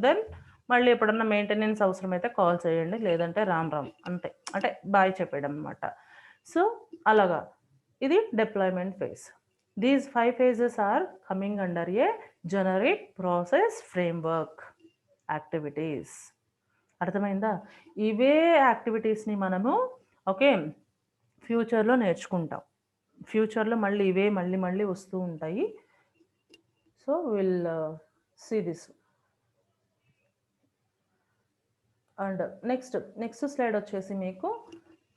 then మళ్ళీ ఎప్పుడన్నా మెయింటెనెన్స్ అవసరమైతే కాల్ చేయండి. లేదంటే రామ్ రామ్ అంతే. అంటే బాయ్ చెప్పేయడం అనమాట. సో, అలాగా ఇది deployment phase. These 5 phases are coming under a generic process framework activities. అర్థమైందా? ఇవే యాక్టివిటీస్‌ని మనము ఓకే. ఫ్యూచర్‌లో నేర్చుకుంటాం. ఫ్యూచర్‌లో మళ్ళీ ఇవే మళ్ళీ వస్తూ ఉంటాయి. So, will see this. And next slide వచ్చేసి మీకు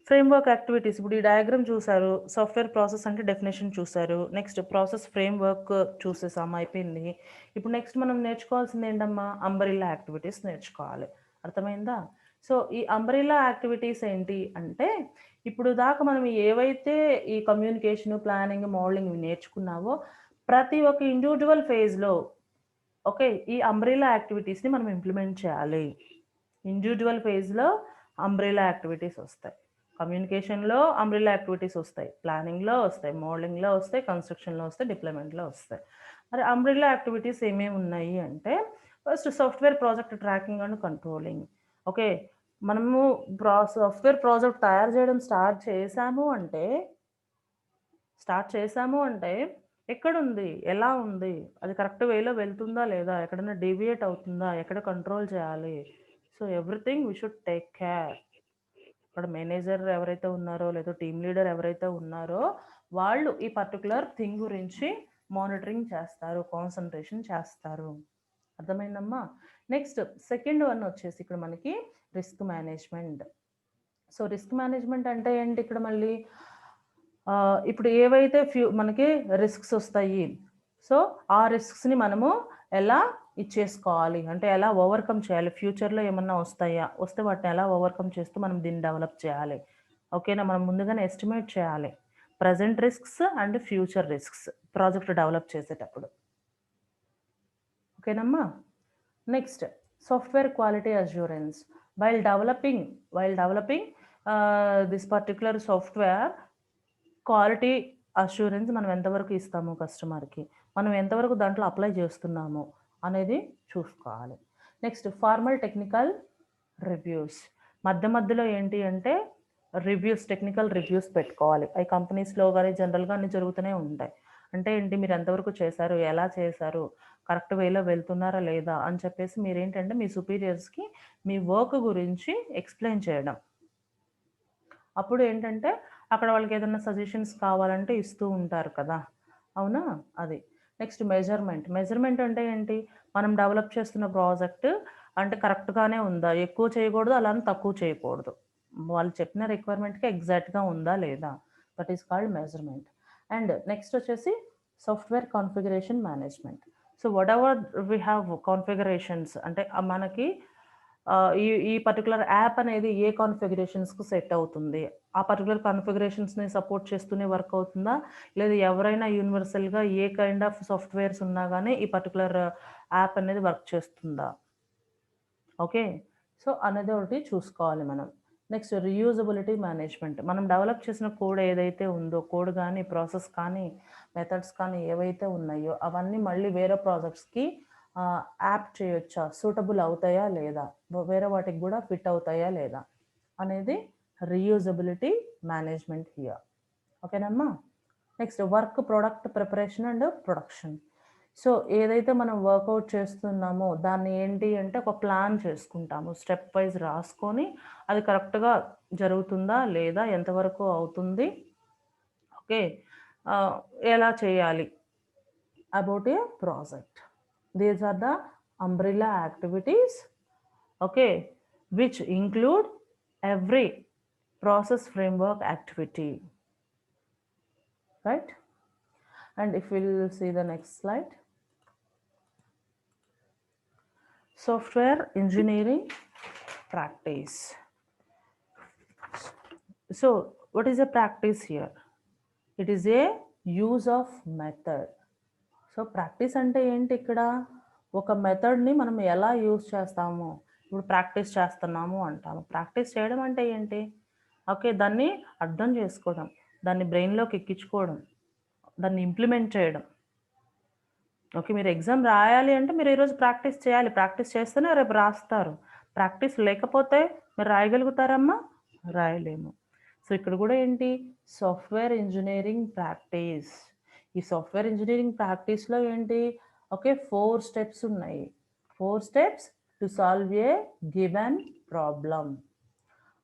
ఫ్రేమ్‌వర్క్ యాక్టివిటీస్. ఇప్పుడు ఈ డయాగ్రామ్ చూసారు. సాఫ్ట్‌వేర్ ప్రాసెస్ అంటే డెఫినిషన్ చూసారు. నెక్స్ట్ ప్రాసెస్ ఫ్రేమ్‌వర్క్ చూసేసాం అయిపోయింది. ఇప్పుడు నెక్స్ట్ మనం నేర్చుకోవాల్సింది ఏంటమ్మా? అంబ్రెల్లా యాక్టివిటీస్ నేర్చుకోవాలి. అర్థమైందా? సో, ఈ అంబ్రెల్లా యాక్టివిటీస్ ఏంటి అంటే, ఇప్పుడు దాకా మనం ఏవైతే ఈ కమ్యూనికేషన్, ప్లానింగ్, మోడలింగ్ ఇవి నేర్చుకున్నావో ప్రతి ఒక్క ఇండివిడ్యువల్ ఫేజ్‌లో ఓకే. ఈ అంబ్రెల్లా యాక్టివిటీస్‌ని మనం ఇంప్లిమెంట్ చేయాలి. ఇండివిడ్యువల్ ఫేజ్‌లో అంబ్రెల్లా యాక్టివిటీస్ వస్తాయి. కమ్యూనికేషన్‌లో అంబ్రెల్లా యాక్టివిటీస్ వస్తాయి. ప్లానింగ్‌లో వస్తాయి. మోడలింగ్‌లో వస్తాయి. కన్‌స్ట్రక్షన్‌లో వస్తాయి. డిప్లాయ్‌మెంట్‌లో వస్తాయి. మరి అంబ్రెల్లా యాక్టివిటీస్ ఏమేమి ఉన్నాయి అంటే, first software project tracking and controlling. Okay. మనము సాఫ్ట్‌వేర్ ప్రాజెక్ట్ తయారు చేయడం స్టార్ట్ చేశాము అంటే ఎక్కడుంది? ఎలా ఉంది? అది కరెక్ట్ వేలో వెళ్తుందా లేదా? ఎక్కడైనా డీవియేట్ అవుతుందా? ఎక్కడ కంట్రోల్ చేయాలి? So, everything we should take care. అక్కడ మేనేజర్ ఎవరైతే ఉన్నారో, లేదా టీమ్ లీడర్ ఎవరైతే ఉన్నారో, వాళ్ళు ఈ పర్టిక్యులర్ థింగ్ గురించి మానిటరింగ్ చేస్తారు. కాన్సంట్రేషన్ చేస్తారు. అర్థమైందమ్మా? నెక్స్ట్ సెకండ్ వన్ వచ్చేసి ఇక్కడ మనకి risk management. So, risk management అంటే ఏంటి ఇక్కడ మళ్ళీ? ఇప్పుడు ఏవైతే మనకి రిస్క్స్ ఒస్తాయి. సో, ఆ రిస్క్స్‌ని మనము ఎలా ఇచ్చేసుకోవాలి? అంటే ఎలా ఓవర్‌కమ్ చేయాలి? ఫ్యూచర్‌లో ఏమన్నా వస్తాయా? వస్తే వాటిని ఎలా ఓవర్‌కమ్ చేస్తూ మనం దీన్ని డెవలప్ చేయాలి? ఓకేనా? మనం ముందుగానే ఎస్టిమేట్ చేయాలి. Present risks and future risks project develop చేసేటప్పుడు. ఓకేనమ్మా? Next software quality assurance. While developing this particular software quality assurance మనం ఎంతవరకు ఇస్తాము కస్టమర్‌కి? మనం ఎంతవరకు దాంట్లో అప్లై చేస్తున్నాము అనేది చూసుకోవాలి. Next formal technical reviews. మధ్యలో ఏంటి అంటే టెక్నికల్ రివ్యూస్ పెట్టుకోవాలి. అయి కంపెనీస్‌లో గాని జనరల్‌గా అన్నీ జరుగుతూనే ఉంటాయి. అంటే ఏంటి మీరు ఎంతవరకు చేశారు? ఎలా చేశారు? కరెక్ట్ వేలో వెళ్తున్నారా లేదా? అని చెప్పేసి మీరేంటంటే మీ సుపీరియర్స్‌కి మీ వర్క్ గురించి ఎక్స్‌ప్లెయిన్ చేయడం. అప్పుడు ఏంటంటే, అక్కడ వాళ్ళకేదన్నా సజెషన్స్ కావాలంటే ఇస్తూ ఉంటారు కదా! అవునా? అది. Next measurement. మెజర్‌మెంట్ అంటే ఏంటి? మనం డెవలప్ చేస్తున్న ప్రాజెక్ట్ అంటే కరెక్ట్‌గానే ఉందా? ఎక్కువ చేయకూడదు, అలానే తక్కువ చేయకూడదు. వాళ్ళు చెప్పిన రిక్వైర్మెంట్‌కి ఎగ్జాక్ట్‌గా ఉందా? లేదా? That is called measurement. And next వచ్చేసి software configuration management. So, whatever we have configurations అంటే మనకి ఈ ఈ పర్టిక్యులర్ యాప్ అనేది ఏ కాన్ఫిగరేషన్స్‌కి సెట్ అవుతుంది. ఆ పర్టిక్యులర్ కాన్ఫిగరేషన్స్‌ని సపోర్ట్ చేస్తూనే వర్క్ అవుతుందా? లేదా ఎవరైనా యూనివర్సల్‌గా ఏ కైండ్ ఆఫ్ సాఫ్ట్‌వేర్స్ ఉన్నా గాని ఈ పర్టిక్యులర్ యాప్ అనేది వర్క్ చేస్తుందా? ఓకే. సో, అనేది ఒకటి చూసుకోవాలి మనం. Next reusability management. మనం డెవలప్ చేసిన కోడ్ ఏదైతే ఉందో, కోడ్ గానీ, ప్రాసెస్ కానీ, మెథడ్స్ కానీ ఏవైతే ఉన్నాయో, అవన్నీ మళ్ళీ వేరే ప్రాజెక్ట్స్‌కి యాప్ట్ చేయొచ్చా? సూటబుల్ అవుతాయా లేదా? వేరే వాటికి గూడా ఫిట్ అవుతాయా లేదా? అనేది రీయూజబిలిటీ మేనేజ్మెంట్ హియర్. ఓకేనమ్మా? Next work product preparation and production. So, ఏదైతే మనం వర్కౌట్ చేస్తున్నామో దాన్ని ఏంటి అంటే ఒక ప్లాన్ చేసుకుంటాము. స్టెప్ వైస్ రాసుకొని అది కరెక్ట్‌గా జరుగుతుందా? లేదా? ఎంతవరకు అవుతుంది? ఓకే. ఆహ్, ఎలా చేయాలి? About a project. These are the umbrella activities, okay, which include every process framework activity, right? And if we'll see the next slide, software engineering practice. So, what is a practice here? It is a use of method. So, practice అంటే ఏంటి ఇక్కడ? ఒక మెథడ్‌ని మనం ఎలా యూజ్ చేస్తాము? ఇప్పుడు ప్రాక్టీస్ చేస్తున్నాము అంటాము. ప్రాక్టీస్ చేయడం అంటే ఏంటి? ఓకే. దాన్ని అర్థం చేసుకోవడం. దాన్ని బ్రెయిన్‌లోకి ఎక్కించుకోవడం. దాన్ని ఇంప్లిమెంట్ చేయడం. ఓకే. మీరు ఎగ్జామ్ రాయాలి అంటే మీరు ఈరోజు ప్రాక్టీస్ చేయాలి. ప్రాక్టీస్ చేస్తేనే రేపు రాస్తారు. ప్రాక్టీస్ లేకపోతే మీరు రాయగలుగుతారమ్మా? రాయలేము. సో, ఇక్కడ గూడా ఏంటి? Software engineering practice. ఈ సాఫ్ట్‌వేర్ ఇంజినీరింగ్ ప్రాక్టీస్‌లో ఏంటి? ఓకే. 4 స్టెప్స్ ఉన్నాయి. 4 steps to solve a given problem.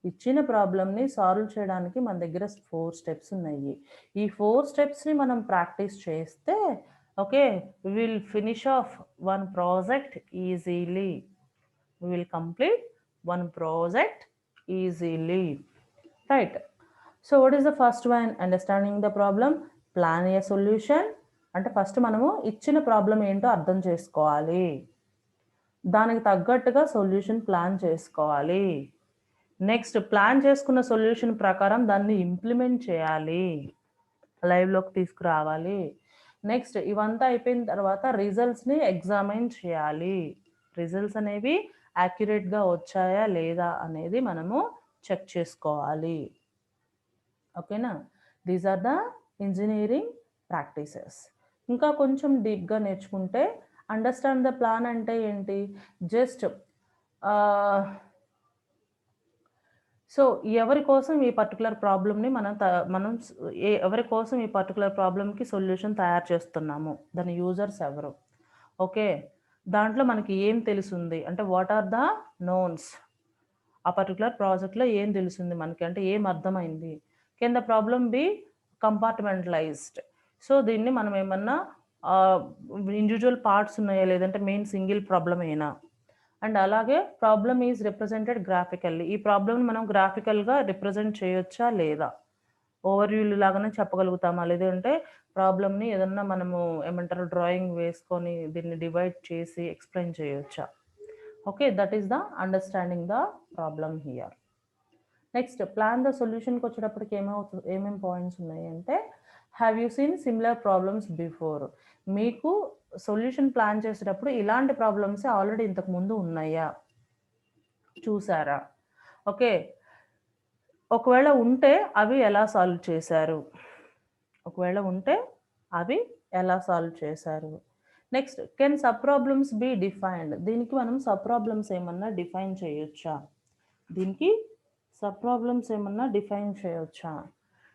ఇచ్చిన ప్రాబ్లమ్ని సాల్వ్ చేయడానికి మన దగ్గర 4 స్టెప్స్ ఉన్నాయి. ఈ 4 స్టెప్స్ని మనం ప్రాక్టీస్ చేస్తే okay, will finish off one project easily. Will complete one project easily, right? So what is the first one? Understanding the problem, plan a solution. అంటే ఫస్ట్ మనము ఇచ్చిన ప్రాబ్లం ఏంటో అర్థం చేసుకోవాలి, దానికి తగ్గట్టుగా సొల్యూషన్ ప్లాన్ చేసుకోవాలి. నెక్స్ట్ ప్లాన్ చేసుకున్న సొల్యూషన్ ప్రకారం దాన్ని ఇంప్లిమెంట్ చేయాలి, లైవ్లోకి తీసుకురావాలి. నెక్స్ట్ ఇవంతా అయిపోయిన తర్వాత రిజల్ట్స్ని ఎగ్జామైన్ చేయాలి. రిజల్ట్స్ అనేవి యాక్యురేట్గా వచ్చాయా లేదా అనేది మనము చెక్ చేసుకోవాలి. ఓకేనా? These are the engineering practices. ఇంకా కొంచెం డీప్గా నేర్చుకుంటే అండర్స్టాండ్ ద ప్లాన్ అంటే ఏంటి? జస్ట్ సో ఎవరి కోసం ఈ పర్టికులర్ ప్రాబ్లమ్ని మనం ఎవరి కోసం ఈ పర్టికులర్ ప్రాబ్లమ్కి సొల్యూషన్ తయారు చేస్తున్నాము, దాని యూజర్స్ ఎవరు, ఓకే, దాంట్లో మనకి ఏం తెలుసుంది అంటే వాట్ ఆర్ ద నోన్స్, ఆ పర్టికులర్ ప్రాజెక్ట్లో ఏం తెలుసుంది మనకి, అంటే ఏం అర్థమైంది. Can the problem be compartmentalized. So దీన్ని మనం ఏమన్నా ఇండివిజువల్ పార్ట్స్ ఉన్నాయా, లేదంటే మెయిన్ సింగిల్ ప్రాబ్లమ్ అయినా. అండ్ అలాగే ప్రాబ్లమ్ ఈజ్ రిప్రజెంటెడ్ గ్రాఫికల్లీ. ఈ ప్రాబ్లమ్ని మనం గ్రాఫికల్గా రిప్రజెంట్ చేయొచ్చా లేదా, ఓవర్వ్యూ లాగానే చెప్పగలుగుతామా, లేదంటే ప్రాబ్లమ్ని ఏదన్నా మనము ఏమంటారు డ్రాయింగ్ వేసుకొని దీన్ని డివైడ్ చేసి ఎక్స్ప్లెయిన్ చేయొచ్చా. Okay, that is the understanding the problem here. Next plan the సొల్యూషన్కి వచ్చేటప్పటికి ఏమేమి పాయింట్స్ ఉన్నాయి అంటే, have you seen similar problems before. మీకు సొల్యూషన్ ప్లాన్ చేసేటప్పుడు ఇలాంటి ప్రాబ్లమ్స్ ఆల్రెడీ ఇంతకు ముందు ఉన్నాయా, చూసారా? ఓకే, ఒకవేళ ఉంటే అవి ఎలా సాల్వ్ చేశారు, ఒకవేళ ఉంటే అవి ఎలా సాల్వ్ చేశారు. Next can sub problems be defined. దీనికి మనం సబ్ ప్రాబ్లమ్స్ ఏమన్నా డిఫైన్ చేయొచ్చా, దీనికి సబ్ ప్రాబ్లమ్స్ ఏమన్నా డిఫైన్ చేయొచ్చా.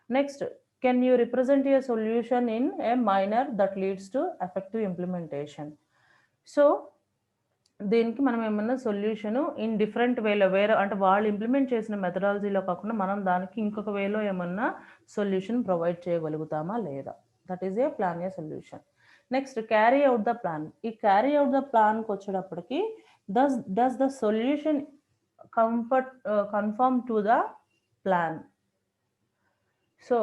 Next can you represent a solution in a manner that leads to effective implementation. So దీనికి మనం ఏమన్నా సొల్యూషన్ ఇన్ డిఫరెంట్ వేలో, వేరే అంటే వాళ్ళు ఇంప్లిమెంట్ చేసిన మెథడాలజీలో కాకుండా మనం దానికి ఇంకొక వేలో ఏమన్నా సొల్యూషన్ ప్రొవైడ్ చేయగలుగుతామా లేదా, that is a plan a solution. Next carry out the plan. ఈ క్యారీ అవుట్ ద ప్లాన్కి వచ్చేటప్పటికి does the solution confirm to the plan. So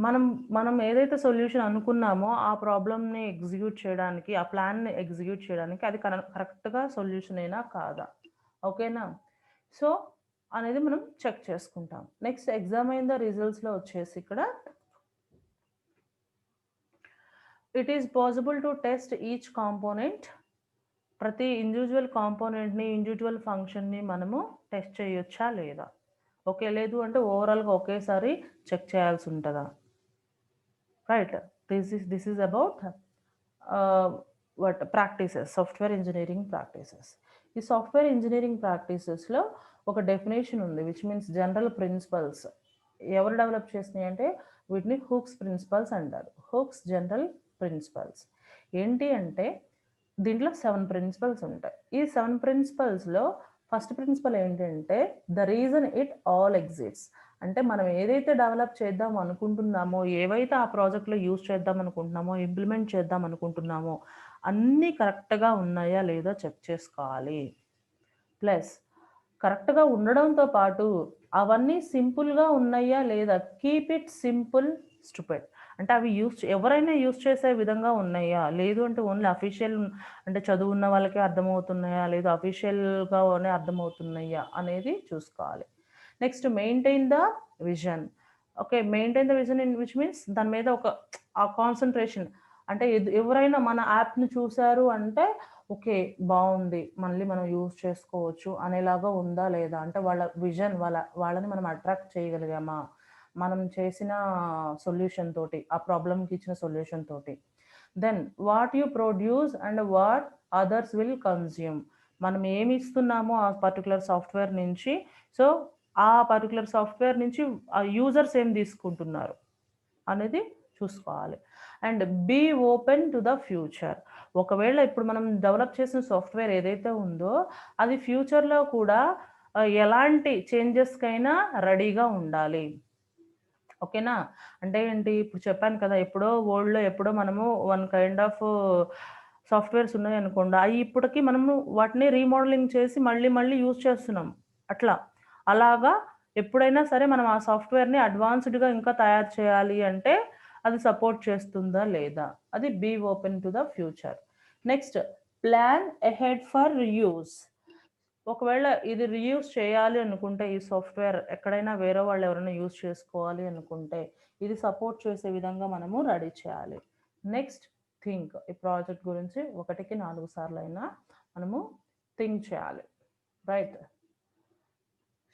మనం ఏదైతే సొల్యూషన్ అనుకున్నామో ఆ ప్రాబ్లమ్ని ఎగ్జిక్యూట్ చేయడానికి, ఆ ప్లాన్ని ఎగ్జిక్యూట్ చేయడానికి అది కరెక్ట్గా సొల్యూషన్ అయినా కాదా, ఓకేనా? సో అనేది మనం చెక్ చేసుకుంటాం. నెక్స్ట్ ఎగ్జామైన్ ద రిజల్ట్స్లో వచ్చేసి ఇక్కడ it is possible to test each component. ప్రతి ఇండివిజువల్ కాంపోనెంట్ని, ఇండివిజువల్ ఫంక్షన్ని మనము టెస్ట్ చేయొచ్చా లేదా, ఓకే, లేదు అంటే ఓవరాల్గా ఒకేసారి చెక్ చేయాల్సి ఉంటుందా, right? This is about practices, software engineering practices. ఈ సాఫ్ట్వేర్ ఇంజనీరింగ్ ప్రాక్టీసెస్లో ఒక డెఫినేషన్ ఉంది, విచ్ మీన్స్ జనరల్ ప్రిన్సిపల్స్. ఎవరు డెవలప్ చేసినాయి అంటే వీటిని హుక్స్ ప్రిన్సిపల్స్ అంటారు. హుక్స్ జనరల్ ప్రిన్సిపల్స్ ఏంటి అంటే దీంట్లో 7 ప్రిన్సిపల్స్ ఉంటాయి. ఈ 7 ప్రిన్సిపల్స్లో ఫస్ట్ ప్రిన్సిపల్ ఏంటంటే the reason it all exits. అంటే మనం ఏదైతే డెవలప్ చేద్దాం అనుకుంటున్నామో, ఏవైతే ఆ ప్రాజెక్ట్లో యూజ్ చేద్దాం అనుకుంటున్నామో, ఇంప్లిమెంట్ చేద్దాం అనుకుంటున్నామో అన్నీ కరెక్ట్గా ఉన్నాయా లేదా చెక్ చేసుకోవాలి. ప్లస్ కరెక్ట్గా ఉండడంతో పాటు అవన్నీ సింపుల్గా ఉన్నాయా లేదా, కీప్ ఇట్ సింపుల్ స్టూపిడ్. అంటే అవి ఎవరైనా యూజ్ చేసే విధంగా ఉన్నాయా, లేదు అంటే ఓన్లీ అఫీషియల్ అంటే చదువు ఉన్న వాళ్ళకే అర్థమవుతున్నాయా, లేదు అఫీషియల్గానే అర్థమవుతున్నాయా అనేది చూసుకోవాలి. Next maintain the vision. Okay, maintain the vision in which means దాని మీద ఒక కాన్సన్ట్రేషన్. అంటే ఎవరైనా మన యాప్ని చూసారు అంటే ఓకే బాగుంది, మళ్ళీ మనం యూజ్ చేసుకోవచ్చు అనేలాగా ఉందా లేదా, అంటే వాళ్ళ విజన్, వాళ్ళని మనం అట్రాక్ట్ చేయగలిగామా మనం చేసిన సొల్యూషన్ తోటి, ఆ ప్రాబ్లమ్కి ఇచ్చిన సొల్యూషన్ తోటి. Then what you produce and what others will consume. మనం ఏమి ఇస్తున్నామో ఆ పర్టికులర్ సాఫ్ట్వేర్ నుంచి, సో ఆ పర్టికులర్ సాఫ్ట్వేర్ నుంచి ఆ యూజర్స్ ఏం తీసుకుంటున్నారు అనేది చూసుకోవాలి. And be open to the future. ఒకవేళ ఇప్పుడు మనం డెవలప్ చేసిన సాఫ్ట్వేర్ ఏదైతే ఉందో అది ఫ్యూచర్లో కూడా ఎలాంటి చేంజెస్‌కైనా రెడీగా ఉండాలి. ఓకేనా? అంటే ఏంటి, ఇప్పుడు చెప్పాను కదా! ఎప్పుడో వరల్డ్‌లో ఎప్పుడో మనము వన్ కైండ్ ఆఫ్ సాఫ్ట్‌వేర్స్ ఉన్నాయనుకోండి. అయి ఇప్పటికి మనము వాటిని రీమోడలింగ్ చేసి మళ్ళీ మళ్ళీ యూజ్ చేస్తున్నాం. అట్లా. అలాగా ఎప్పుడైనా సరే మనం ఆ సాఫ్ట్‌వేర్‌ని అడ్వాన్స్‌డ్‌గా ఇంకా తయారు చేయాలి అంటే అది సపోర్ట్ చేస్తుందా లేదా? అది be open to the future. Next, plan ahead for reuse. ఒకవేళ ఇది రీయూజ్ చేయాలి అనుకుంటే ఈ సాఫ్ట్‌వేర్ ఎక్కడైనా వేరే వాళ్ళు ఎవరైనా యూజ్ చేసుకోవాలి అనుకుంటే, ఇది సపోర్ట్ చేసే విధంగా మనము రెడీ చేయాలి. Next, think. ఈ ప్రాజెక్ట్ గురించి 1కి 4 సార్లయినా మనము థింక్ చేయాలి. Right?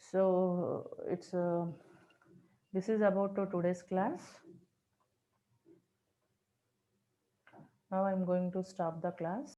So, it's this is about today's class. Now I am going to stop the class.